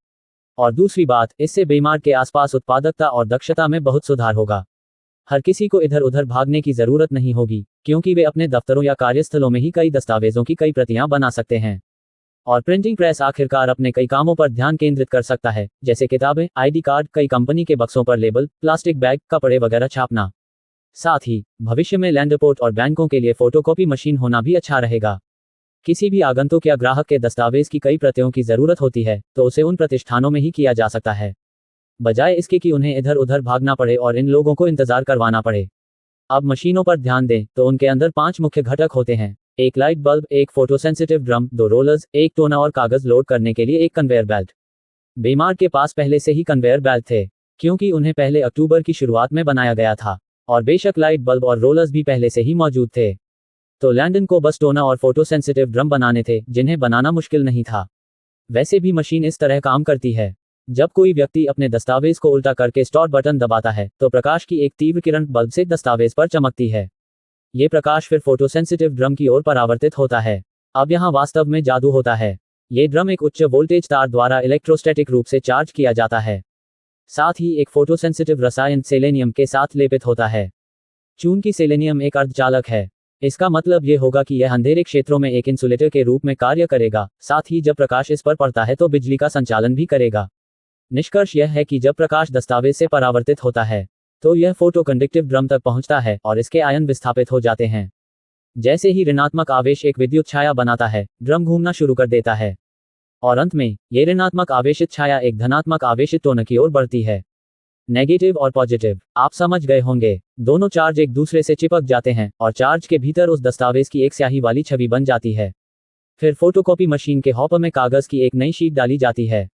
और दूसरी बात, इससे बेमार्ट के आसपास उत्पादकता और दक्षता में बहुत सुधार होगा। हर किसी को इधर उधर भागने की जरूरत नहीं होगी, क्योंकि वे अपने दफ्तरों या कार्यस्थलों में ही कई दस्तावेजों की कई प्रतियां बना सकते हैं। और प्रिंटिंग प्रेस आखिरकार अपने कई कामों पर ध्यान केंद्रित कर सकता है, जैसे किताबें, आईडी कार्ड, कई कंपनी के बक्सों पर लेबल, प्लास्टिक बैग, कपड़े वगैरह छापना। साथ ही भविष्य में लैंडपोर्ट और बैंकों के लिए फोटोकॉपी मशीन होना भी अच्छा रहेगा। किसी भी आगंतुक या ग्राहक के दस्तावेज की कई प्रतियों की जरूरत होती है, तो उसे उन प्रतिष्ठानों में ही किया जा सकता है, बजाय इसके कि उन्हें इधर उधर भागना पड़े और इन लोगों को इंतजार करवाना पड़े। अब मशीनों पर ध्यान दें तो उनके अंदर 5 मुख्य घटक होते हैं: एक लाइट बल्ब, एक फोटोसेंसिटिव ड्रम, 2 रोलर्स, एक टोनर और कागज लोड करने के लिए एक कन्वेयर बेल्ट। बेमार्ट के पास पहले से ही कन्वेयर बेल्ट थे, क्योंकि उन्हें पहले अक्टूबर की शुरुआत में बनाया गया था, और बेशक लाइट बल्ब और रोलर्स भी पहले से ही मौजूद थे। तो लैंडन को बस टोनर और फोटोसेंसिटिव ड्रम बनाने थे, जिन्हें बनाना मुश्किल नहीं था। वैसे भी मशीन इस तरह काम करती है, जब कोई व्यक्ति अपने दस्तावेज को उल्टा करके स्टार्ट बटन दबाता है, तो प्रकाश की एक तीव्र किरण बल्ब से दस्तावेज पर चमकती है। ये प्रकाश फिर फोटोसेंसिटिव ड्रम की ओर परावर्तित होता है। अब यहाँ वास्तव में जादू होता है। ये ड्रम एक उच्च वोल्टेज तार द्वारा इलेक्ट्रोस्टैटिक रूप से चार्ज किया जाता है। साथ ही एक फोटोसेंसिटिव रसायन सेलेनियम के साथ लेपित होता है। चूंकि सेलेनियम एक अर्धचालक है, इसका मतलब ये होगा कि यह अंधेरे क्षेत्रों में एक इंसुलेटर के रूप में कार्य करेगा। साथ ही जब प्रकाश इस पर पड़ता है तो बिजली का संचालन भी करेगा। निष्कर्ष यह है कि जब प्रकाश दस्तावेज से परावर्तित होता है, तो यह फोटोकंडक्टिव ड्रम तक पहुंचता है और इसके आयन विस्थापित हो जाते हैं। जैसे ही ऋणात्मक आवेश एक विद्युत छाया बनाता है, ड्रम घूमना शुरू कर देता है, और अंत में ये ऋणात्मक आवेशित छाया एक धनात्मक आवेशित टोनर की ओर बढ़ती है। नेगेटिव और पॉजिटिव, आप समझ गए होंगे। दोनों चार्ज एक दूसरे से चिपक जाते हैं और चार्ज के भीतर उस दस्तावेज की एक स्याही वाली छवि बन जाती है। फिर फोटोकॉपी मशीन के हॉपर में कागज की एक नई शीट डाली जाती है।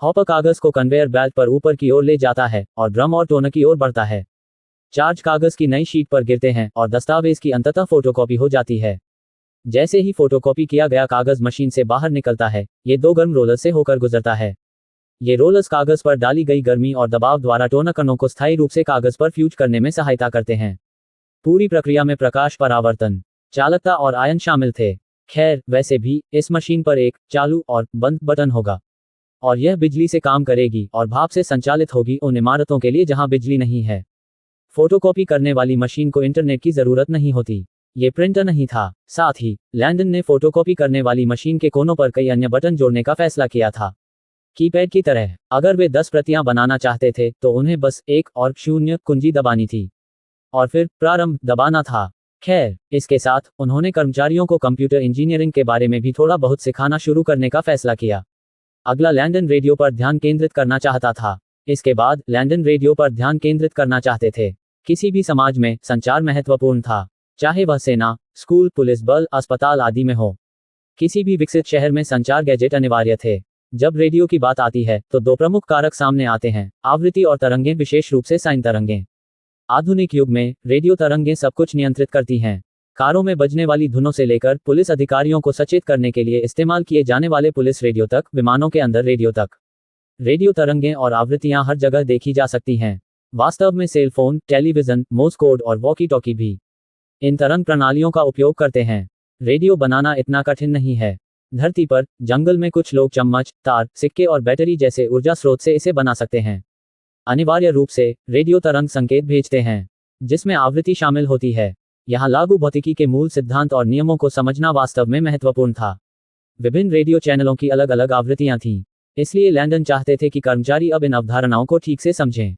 हॉपर कागज को कन्वेयर बेल्ट पर ऊपर की ओर ले जाता है और ड्रम और टोनर की ओर बढ़ता है। चार्ज कागज की नई शीट पर गिरते हैं और दस्तावेज की अंततः फोटोकॉपी हो जाती है। जैसे ही फोटोकॉपी किया गया कागज मशीन से बाहर निकलता है, ये 2 गर्म रोलर से होकर गुजरता है। ये रोलर्स कागज पर डाली गई गर्मी और दबाव द्वारा टोनर कणों को स्थायी रूप से कागज पर फ्यूज करने में सहायता करते हैं। पूरी प्रक्रिया में प्रकाश परावर्तन, चालकता और आयन शामिल थे। खैर, वैसे भी इस मशीन पर एक चालू और बंद बटन होगा, और यह बिजली से काम करेगी और भाप से संचालित होगी उन इमारतों के लिए जहां बिजली नहीं है। फोटोकॉपी करने वाली मशीन को इंटरनेट की जरूरत नहीं होती। ये प्रिंटर नहीं था। साथ ही लैंडन ने फोटोकॉपी करने वाली मशीन के कोनों पर कई अन्य बटन जोड़ने का फैसला किया था। कीपैड की तरह, अगर वे 10 प्रतियां बनाना चाहते थे तो उन्हें बस 1 और 0 कुंजी दबानी थी, और फिर प्रारंभ दबाना था। खैर, इसके साथ उन्होंने कर्मचारियों को कंप्यूटर इंजीनियरिंग के बारे में भी थोड़ा बहुत सिखाना शुरू करने का फैसला किया। अगला, लैंडन रेडियो पर ध्यान केंद्रित करना चाहता था। इसके बाद लैंडन रेडियो पर ध्यान केंद्रित करना चाहते थे। किसी भी समाज में संचार महत्वपूर्ण था, चाहे वह सेना, स्कूल, पुलिस बल, अस्पताल आदि में हो। किसी भी विकसित शहर में संचार गैजेट अनिवार्य थे। जब रेडियो की बात आती है तो 2 प्रमुख कारक सामने आते हैं: आवृत्ति और तरंगें, विशेष रूप से साइन तरंगें। आधुनिक युग में रेडियो तरंगें सब कुछ नियंत्रित करती हैं। कारों में बजने वाली धुनों से लेकर पुलिस अधिकारियों को सचेत करने के लिए इस्तेमाल किए जाने वाले पुलिस रेडियो तक, विमानों के अंदर रेडियो तक। रेडियो तरंगें और आवृत्तियां हर जगह देखी जा सकती हैं। वास्तव में cell phone, television, Morse code और वॉकी टॉकी भी इन तरंग प्रणालियों का उपयोग करते हैं। रेडियो बनाना इतना कठिन नहीं है। धरती पर, जंगल में कुछ लोग चम्मच, तार, सिक्के और बैटरी जैसे ऊर्जा स्रोत से इसे बना सकते हैं। अनिवार्य रूप से रेडियो तरंग संकेत भेजते हैं, जिसमें आवृत्ति शामिल होती है। यहाँ लागू भौतिकी के मूल सिद्धांत और नियमों को समझना वास्तव में महत्वपूर्ण था। विभिन्न रेडियो चैनलों की अलग अलग आवृत्तियां थीं, इसलिए लैंडन चाहते थे कि कर्मचारी अब इन अवधारणाओं को ठीक से समझें।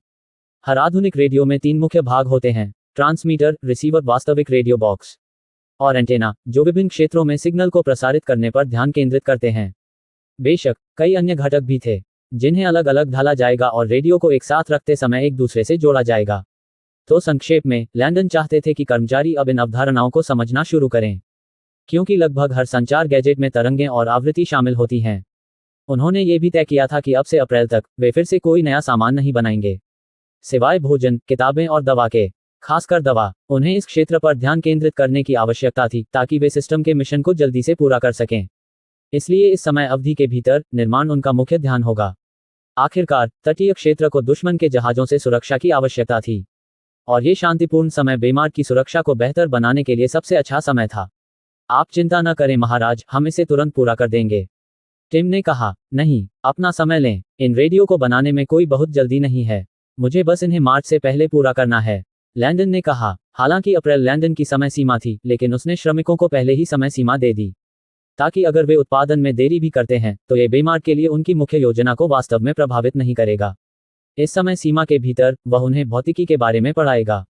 हर आधुनिक रेडियो में 3 मुख्य भाग होते हैं: ट्रांसमीटर, रिसीवर, वास्तविक रेडियो बॉक्स और एंटेना, जो विभिन्न क्षेत्रों में सिग्नल को प्रसारित करने पर ध्यान केंद्रित करते हैं। बेशक कई अन्य घटक भी थे जिन्हें अलग अलग ढाला जाएगा और रेडियो को एक साथ रखते समय एक दूसरे से जोड़ा जाएगा। तो संक्षेप में, लैंडन चाहते थे कि कर्मचारी अब इन अवधारणाओं को समझना शुरू करें, क्योंकि लगभग हर संचार गैजेट में तरंगें और आवृत्ति शामिल होती हैं। उन्होंने ये भी तय किया था कि अब से अप्रैल तक वे फिर से कोई नया सामान नहीं बनाएंगे, सिवाय भोजन, किताबें और दवा के। खासकर दवा। उन्हें इस क्षेत्र पर ध्यान केंद्रित करने की आवश्यकता थी ताकि वे सिस्टम के मिशन को जल्दी से पूरा कर सकें। इसलिए इस समय अवधि के भीतर निर्माण उनका मुख्य ध्यान होगा। आखिरकार तटीय क्षेत्र को दुश्मन के जहाजों से सुरक्षा की आवश्यकता थी, और ये शांतिपूर्ण समय बेमार्ट की सुरक्षा को बेहतर बनाने के लिए सबसे अच्छा समय था। आप चिंता न करें महाराज, हम इसे तुरंत पूरा कर देंगे, टिम ने कहा। नहीं, अपना समय लें, इन रेडियो को बनाने में कोई बहुत जल्दी नहीं है, मुझे बस इन्हें मार्च से पहले पूरा करना है, लैंडन ने कहा। हालांकि अप्रैल लैंडन की समय सीमा थी, लेकिन उसने श्रमिकों को पहले ही समय सीमा दे दी, ताकि अगर वे उत्पादन में देरी भी करते हैं तो ये बेमार्ट के लिए उनकी मुख्य योजना को वास्तव में प्रभावित नहीं करेगा। इस समय सीमा के भीतर वह उन्हें भौतिकी के बारे में पढ़ाएगा,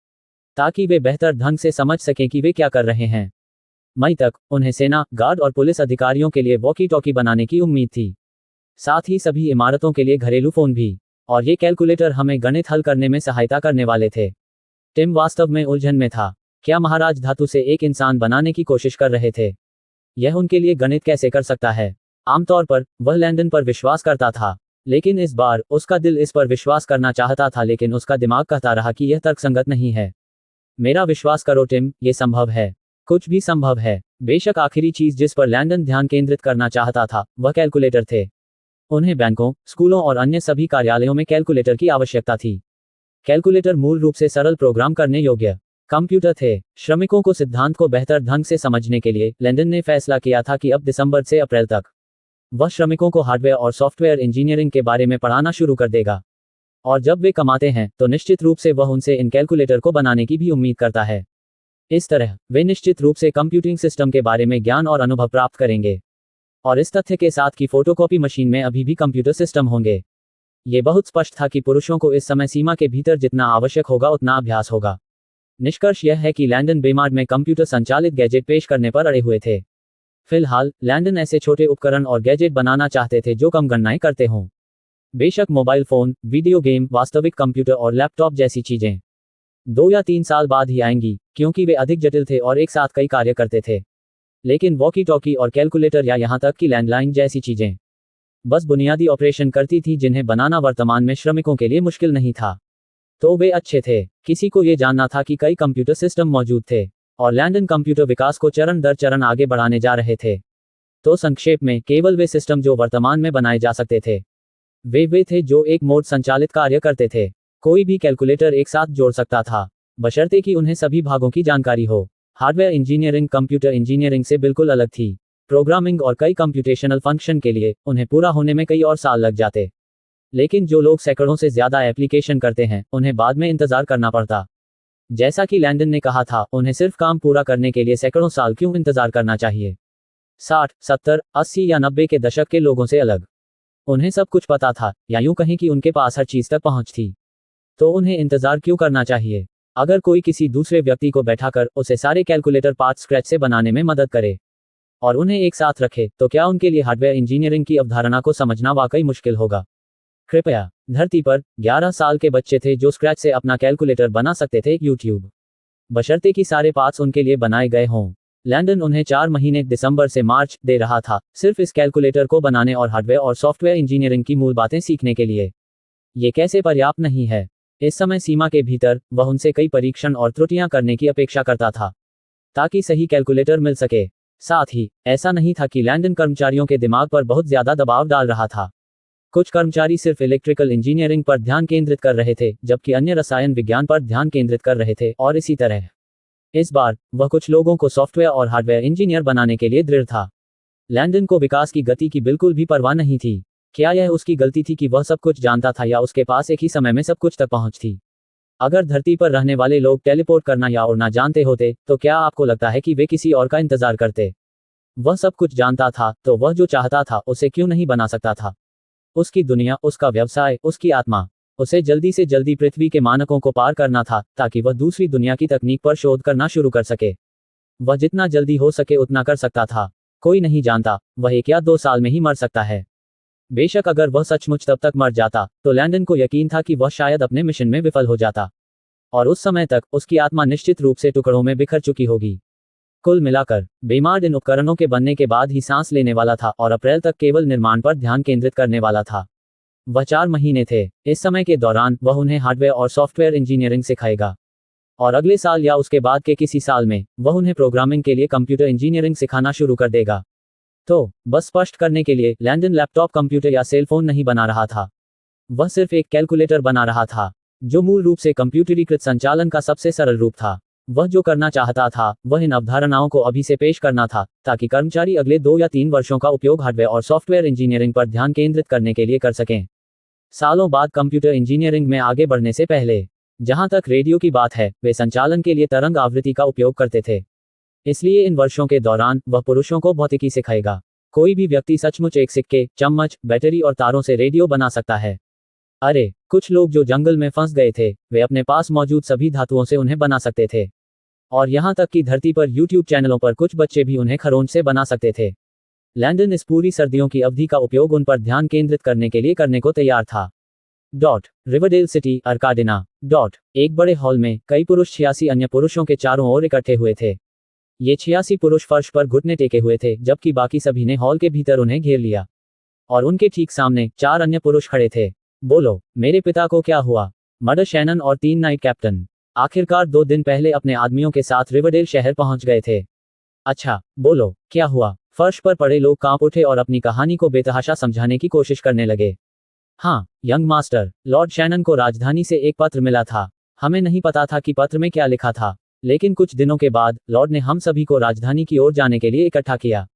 ताकि वे बेहतर ढंग से समझ सकें कि वे क्या कर रहे हैं। मई तक उन्हें सेना, गार्ड और पुलिस अधिकारियों के लिए वॉकी टॉकी बनाने की उम्मीद थी, साथ ही सभी इमारतों के लिए घरेलू फोन भी, और ये कैलकुलेटर हमें गणित हल करने में सहायता करने वाले थे। टिम वास्तव में उलझन में था। क्या महाराज धातु से एक इंसान बनाने की कोशिश कर रहे थे? यह उनके लिए गणित कैसे कर सकता है? आमतौर पर वह लैंडन पर विश्वास करता था, लेकिन इस बार उसका दिल इस पर विश्वास करना चाहता था, लेकिन उसका दिमाग कहता रहा कि यह तर्कसंगत नहीं है। मेरा विश्वास करो टिम, ये संभव है, कुछ भी संभव है। बेशक आखिरी चीज जिस पर लैंडन ध्यान केंद्रित करना चाहता था वह कैलकुलेटर थे। उन्हें बैंकों, स्कूलों और अन्य सभी कार्यालयों में कैलकुलेटर की आवश्यकता थी। कैलकुलेटर मूल रूप से सरल प्रोग्राम करने योग्य कंप्यूटर थे। श्रमिकों को सिद्धांत को बेहतर ढंग से समझने के लिए लैंडन ने फैसला किया था कि अब दिसंबर से अप्रैल तक वह श्रमिकों को हार्डवेयर और सॉफ्टवेयर इंजीनियरिंग के बारे में पढ़ाना शुरू कर देगा। और जब वे कमाते हैं तो निश्चित रूप से वह उनसे इन कैलकुलेटर को बनाने की भी उम्मीद करता है। इस तरह वे निश्चित रूप से कंप्यूटिंग सिस्टम के बारे में ज्ञान और अनुभव प्राप्त करेंगे, और इस तथ्य के साथ कि फोटोकॉपी मशीन में अभी भी कंप्यूटर सिस्टम होंगे। ये बहुत स्पष्ट था कि पुरुषों को इस समय सीमा के भीतर जितना आवश्यक होगा उतना अभ्यास होगा। निष्कर्ष यह है कि लैंडन बेमार्ट में कंप्यूटर संचालित गैजेट पेश करने पर अड़े हुए थे। फिलहाल लैंडन ऐसे छोटे उपकरण और गैजेट बनाना चाहते थे जो कम गणनाएं करते हों। बेशक मोबाइल फोन, वीडियो गेम, वास्तविक कंप्यूटर और लैपटॉप जैसी चीजें 2 या 3 साल बाद ही आएंगी, क्योंकि वे अधिक जटिल थे और एक साथ कई कार्य करते थे। लेकिन वॉकी टॉकी और कैलकुलेटर या यहां तक कि लैंडलाइन जैसी चीजें बस बुनियादी ऑपरेशन करती थी, जिन्हें बनाना वर्तमान में श्रमिकों के लिए मुश्किल नहीं था। तो वे अच्छे थे। किसी को ये जानना था कि कई कंप्यूटर सिस्टम मौजूद थे, और लैंडन कंप्यूटर विकास को चरण दर चरण आगे बढ़ाने जा रहे थे। तो संक्षेप में, केवल वे सिस्टम जो वर्तमान में बनाए जा सकते थे वे थे जो एक मोड संचालित कार्य करते थे। कोई भी कैलकुलेटर एक साथ जोड़ सकता था, बशर्ते कि उन्हें सभी भागों की जानकारी हो। हार्डवेयर इंजीनियरिंग कंप्यूटर इंजीनियरिंग से बिल्कुल अलग थी। प्रोग्रामिंग और कई कंप्यूटेशनल फंक्शन के लिए उन्हें पूरा होने में कई और साल लग जाते। लेकिन जो लोग सैकड़ों से ज्यादा एप्लीकेशन करते हैं उन्हें बाद में इंतजार करना पड़ता। जैसा कि लैंडन ने कहा था, उन्हें सिर्फ काम पूरा करने के लिए सैकड़ों साल क्यों इंतजार करना चाहिए? 60, 70, 80 या 90 के दशक के लोगों से अलग। उन्हें सब कुछ पता था, या यूं कहें कि उनके पास हर चीज तक पहुंच थी। तो उन्हें इंतजार क्यों करना चाहिए? अगर कोई किसी दूसरे व्यक्ति को बैठाकर उसे सारे कैलकुलेटर पार्ट स्क्रैच से बनाने में मदद करे और उन्हें एक साथ रखे, तो क्या उनके लिए हार्डवेयर इंजीनियरिंग की अवधारणा को समझना वाकई मुश्किल होगा? कृपया, धरती पर 11 साल के बच्चे थे जो स्क्रैच से अपना कैलकुलेटर बना सकते थे यूट्यूब, बशर्ते कि सारे पार्ट्स उनके लिए बनाए गए हों। लैंडन उन्हें 4 महीने दिसंबर से मार्च दे रहा था, सिर्फ इस कैलकुलेटर को बनाने और हार्डवेयर और सॉफ्टवेयर इंजीनियरिंग की मूल बातें सीखने के लिए। ये कैसे पर्याप्त नहीं है? इस समय सीमा के भीतर वह उनसे कई परीक्षण और त्रुटियां करने की अपेक्षा करता था, ताकि सही कैलकुलेटर मिल सके। साथ ही ऐसा नहीं था कि लैंडन कर्मचारियों के दिमाग पर बहुत ज्यादा दबाव डाल रहा था। कुछ कर्मचारी सिर्फ इलेक्ट्रिकल इंजीनियरिंग पर ध्यान केंद्रित कर रहे थे, जबकि अन्य रसायन विज्ञान पर ध्यान केंद्रित कर रहे थे, और इसी तरह। इस बार वह कुछ लोगों को सॉफ्टवेयर और हार्डवेयर इंजीनियर बनाने के लिए दृढ़ था। लैंडन को विकास की गति की बिल्कुल भी परवाह नहीं थी। क्या यह उसकी गलती थी कि वह सब कुछ जानता था, या उसके पास एक ही समय में सब कुछ तक पहुंच थी? अगर धरती पर रहने वाले लोग टेलीपोर्ट करना या उड़ना जानते होते, तो क्या आपको लगता है कि वे किसी और का इंतजार करते? वह सब कुछ जानता था, तो वह जो चाहता था उसे क्यों नहीं बना सकता था? उसकी दुनिया, उसका व्यवसाय, उसकी आत्मा, उसे जल्दी से जल्दी पृथ्वी के मानकों को पार करना था ताकि वह दूसरी दुनिया की तकनीक पर शोध करना शुरू कर सके। वह जितना जल्दी हो सके उतना कर सकता था। कोई नहीं जानता, वह 1 या 2 साल में ही मर सकता है। बेशक अगर वह सचमुच तब तक मर जाता तो लैंडन को यकीन था कि वह शायद अपने मिशन में विफल हो जाता, और उस समय तक उसकी आत्मा निश्चित रूप से टुकड़ों में बिखर चुकी होगी। कुल मिलाकर बेमार्ड इन उपकरणों के बनने के बाद ही सांस लेने वाला था और अप्रैल तक केवल निर्माण पर ध्यान केंद्रित करने वाला था। वह 4 महीने थे। इस समय के दौरान वह उन्हें हार्डवेयर और सॉफ्टवेयर इंजीनियरिंग सिखाएगा, और अगले साल या उसके बाद के किसी साल में वह उन्हें प्रोग्रामिंग के लिए कंप्यूटर इंजीनियरिंग सिखाना शुरू कर देगा। तो बस स्पष्ट करने के लिए, लैंडन लैपटॉप कंप्यूटर या सेल फोन नहीं बना रहा था। वह सिर्फ एक कैलकुलेटर बना रहा था, जो मूल रूप से कंप्यूटरीकृत संचालन का सबसे सरल रूप था। वह जो करना चाहता था वह इन अवधारणाओं को अभी से पेश करना था ताकि कर्मचारी अगले 2 या 3 वर्षों का उपयोग हार्डवेयर और सॉफ्टवेयर इंजीनियरिंग पर ध्यान केंद्रित करने के लिए कर सकें। सालों बाद कंप्यूटर इंजीनियरिंग में आगे बढ़ने से पहले, जहां तक रेडियो की बात है, वे संचालन के लिए तरंग आवृत्ति का उपयोग करते थे। इसलिए इन वर्षों के दौरान वह पुरुषों को भौतिकी सिखाएगा। कोई भी व्यक्ति सचमुच एक सिक्के, चम्मच, बैटरी और तारों से रेडियो बना सकता है। अरे, कुछ लोग जो जंगल में फंस गए थे, वे अपने पास मौजूद सभी धातुओं से उन्हें बना सकते थे। और यहां तक कि धरती पर YouTube चैनलों पर कुछ बच्चे भी उन्हें खरोंच से बना सकते थे। लैंडन इस पूरी सर्दियों की अवधि का उपयोग उन पर ध्यान केंद्रित करने के लिए करने को तैयार था। Riverdale city, Arkadina. एक बड़े हॉल में कई पुरुष 86 अन्य पुरुषों के चारों ओर इकट्ठे हुए थे। ये 86 पुरुष फर्श पर घुटने टेके हुए थे, जबकि बाकी सभी ने हॉल के भीतर उन्हें घेर लिया। और उनके ठीक सामने 4 अन्य पुरुष खड़े थे। बोलो, मेरे पिता को क्या हुआ? मर्डर शैनन और 3 नाइट कैप्टन आखिरकार 2 दिन पहले अपने आदमियों के साथ रिवरडेल शहर पहुंच गए थे। अच्छा, बोलो, क्या हुआ? फर्श पर पड़े लोग कांप उठे और अपनी कहानी को बेतहाशा समझाने की कोशिश करने लगे। हाँ, यंग मास्टर, लॉर्ड शैनन को राजधानी से एक पत्र मिला था। हमें नहीं पता था कि पत्र में क्या लिखा था, लेकिन कुछ दिनों के बाद लॉर्ड ने हम सभी को राजधानी की ओर जाने के लिए इकट्ठा किया।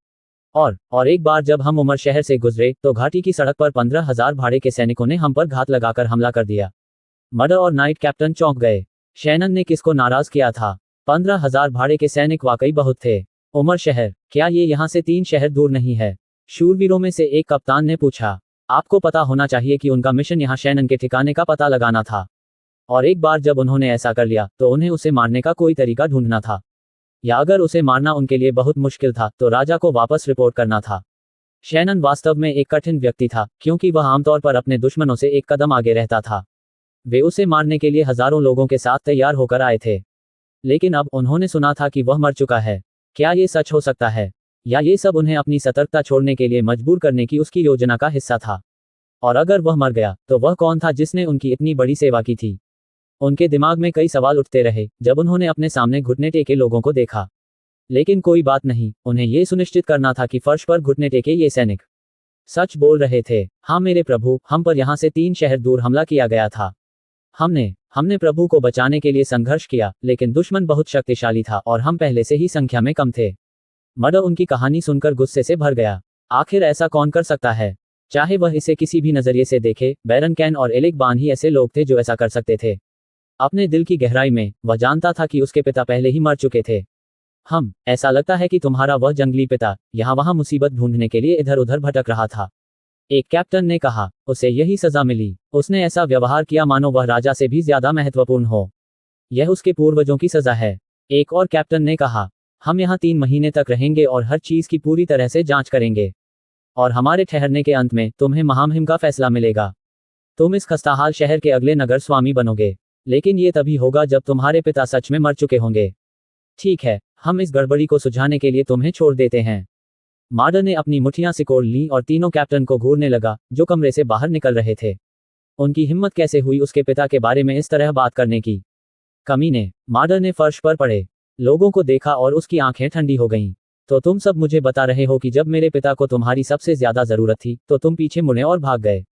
और एक बार जब हम उमर शहर से गुजरे तो घाटी की सड़क पर 15,000 भाड़े के सैनिकों ने हम पर घात लगाकर हमला कर दिया। मर्डर और नाइट कैप्टन चौंक गए। शैनन ने किसको नाराज किया था? 15,000 भाड़े के सैनिक वाकई बहुत थे। उमर शहर, क्या ये यहाँ से 3 शहर दूर नहीं है? शूरवीरों में से एक कप्तान ने पूछा। आपको पता होना चाहिए कि उनका मिशन यहाँ शैनन के ठिकाने का पता लगाना था, और एक बार जब उन्होंने ऐसा कर लिया तो उन्हें उसे मारने का कोई तरीका ढूंढना था, या अगर उसे मारना उनके लिए बहुत मुश्किल था तो राजा को वापस रिपोर्ट करना था। शैनन वास्तव में एक कठिन व्यक्ति था, क्योंकि वह आमतौर पर अपने दुश्मनों से एक कदम आगे रहता था। वे उसे मारने के लिए हजारों लोगों के साथ तैयार होकर आए थे, लेकिन अब उन्होंने सुना था कि वह मर चुका है। क्या ये सच हो सकता है, या ये सब उन्हें अपनी सतर्कता छोड़ने के लिए मजबूर करने की उसकी योजना का हिस्सा था? और अगर वह मर गया तो वह कौन था जिसने उनकी इतनी बड़ी सेवा की थी? उनके दिमाग में कई सवाल उठते रहे जब उन्होंने अपने सामने घुटने टेके लोगों को देखा। लेकिन कोई बात नहीं, उन्हें यह सुनिश्चित करना था कि फर्श पर घुटने टेके ये सैनिक सच बोल रहे थे। हाँ मेरे प्रभु, हम पर यहाँ से 3 शहर दूर हमला किया गया था। हमने प्रभु को बचाने के लिए संघर्ष किया, लेकिन दुश्मन बहुत शक्तिशाली था और हम पहले से ही संख्या में कम थे। मर्डर उनकी कहानी सुनकर गुस्से से भर गया। आखिर ऐसा कौन कर सकता है? चाहे वह इसे किसी भी नजरिए से देखे, बैरन कैन और एलिक बान ही ऐसे लोग थे जो ऐसा कर सकते थे। अपने दिल की गहराई में वह जानता था कि उसके पिता पहले ही मर चुके थे। ऐसा लगता है कि तुम्हारा वह जंगली पिता यहाँ वहाँ मुसीबत ढूंढने के लिए इधर उधर भटक रहा था, एक कैप्टन ने कहा। उसे यही सजा मिली। उसने ऐसा व्यवहार किया मानो वह राजा से भी ज्यादा महत्वपूर्ण हो। यह उसके पूर्वजों की सजा है, एक और कैप्टन ने कहा। हम यहाँ 3 महीने तक रहेंगे और हर चीज की पूरी तरह से जांच करेंगे, और हमारे ठहरने के अंत में तुम्हें महामहिम का फैसला मिलेगा। तुम इस खस्ताहाल शहर के अगले नगर स्वामी बनोगे, लेकिन ये तभी होगा जब तुम्हारे पिता सच में मर चुके होंगे। ठीक है, हम इस गड़बड़ी को सुलझाने के लिए तुम्हें छोड़ देते हैं। मर्डर ने अपनी मुठियां सिकोड़ ली और तीनों कैप्टन को घूरने लगा जो कमरे से बाहर निकल रहे थे। उनकी हिम्मत कैसे हुई उसके पिता के बारे में इस तरह बात करने की? कमीने, मर्डर ने फर्श पर पड़े लोगों को देखा और उसकी आंखें ठंडी हो गईं। तो तुम सब मुझे बता रहे हो कि जब मेरे पिता को तुम्हारी सबसे ज्यादा जरूरत थी तो तुम पीछे मुड़े और भाग गए।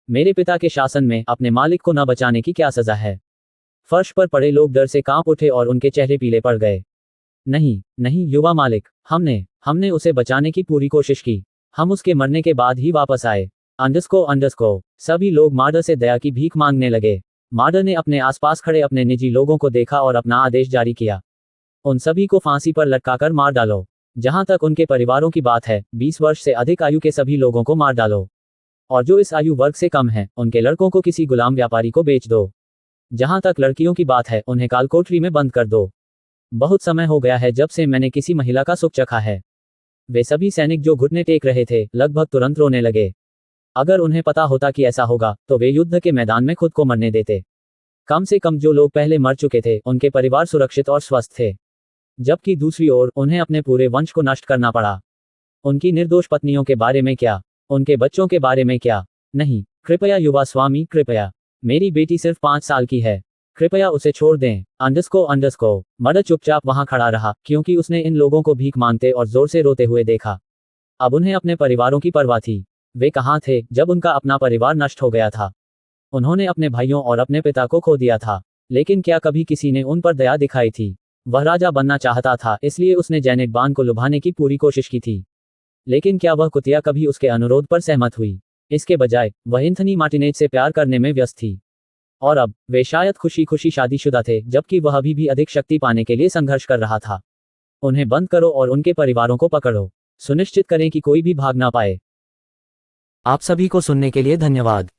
मेरे पिता के शासन में अपने मालिक को न बचाने की क्या सजा है? फर्श पर पड़े लोग डर से कांप उठे और उनके चेहरे पीले पड़ गए। नहीं नहीं युवा मालिक, हमने उसे बचाने की पूरी कोशिश की। हम उसके मरने के बाद ही वापस आए। अंडरस्को सभी लोग मर्डर से दया की भीख मांगने लगे। मर्डर ने अपने आसपास खड़े अपने निजी लोगों को देखा और अपना आदेश जारी किया। उन सभी को फांसी पर लटकाकर मार डालो। जहां तक उनके परिवारों की बात है, 20 वर्ष से अधिक आयु के सभी लोगों को मार डालो। और जो इस आयु वर्ग से कम हैं, उनके लड़कों को किसी गुलाम व्यापारी को बेच दो। जहां तक लड़कियों की बात है, उन्हें कालकोठरी में बंद कर दो। बहुत समय हो गया है जब से मैंने किसी महिला का सुख चखा है। वे सभी सैनिक जो घुटने टेक रहे थे, लगभग तुरंत रोने लगे। अगर उन्हें पता होता कि ऐसा होगा, तो वे युद्ध के मैदान में खुद को मरने देते। कम से कम जो लोग पहले मर चुके थे, उनके परिवार सुरक्षित और स्वस्थ थे। जबकि दूसरी ओर, उन्हें अपने पूरे वंश को नष्ट करना पड़ा। उनकी निर्दोष पत्नियों के बारे में क्या? उनके बच्चों के बारे में क्या? नहीं, कृपया युवा स्वामी, कृपया। मेरी बेटी सिर्फ 5 साल की है। कृपया उसे छोड़ दें। अंडरस्को। मर्द चुपचाप वहां खड़ा रहा, क्योंकि उसने इन लोगों को भीख मांगते और जोर से रोते हुए देखा। अब उन्हें अपने परिवारों की परवाह थी। वे कहाँ थे जब उनका अपना परिवार नष्ट हो गया था? उन्होंने अपने भाइयों और अपने पिता को खो दिया था। लेकिन क्या कभी किसी ने उन पर दया दिखाई थी? वह राजा बनना चाहता था, इसलिए उसने जैनेट बान को लुभाने की पूरी कोशिश की थी। लेकिन क्या वह कुतिया कभी उसके अनुरोध पर सहमत हुई? इसके बजाय वह एंथनी मार्टिनेज से प्यार करने में व्यस्त थी। और अब वे शायद खुशी खुशी शादीशुदा थे, जबकि वह अभी भी अधिक शक्ति पाने के लिए संघर्ष कर रहा था। उन्हें बंद करो और उनके परिवारों को पकड़ो। सुनिश्चित करें कि कोई भी भाग ना पाए। आप सभी को सुनने के लिए धन्यवाद।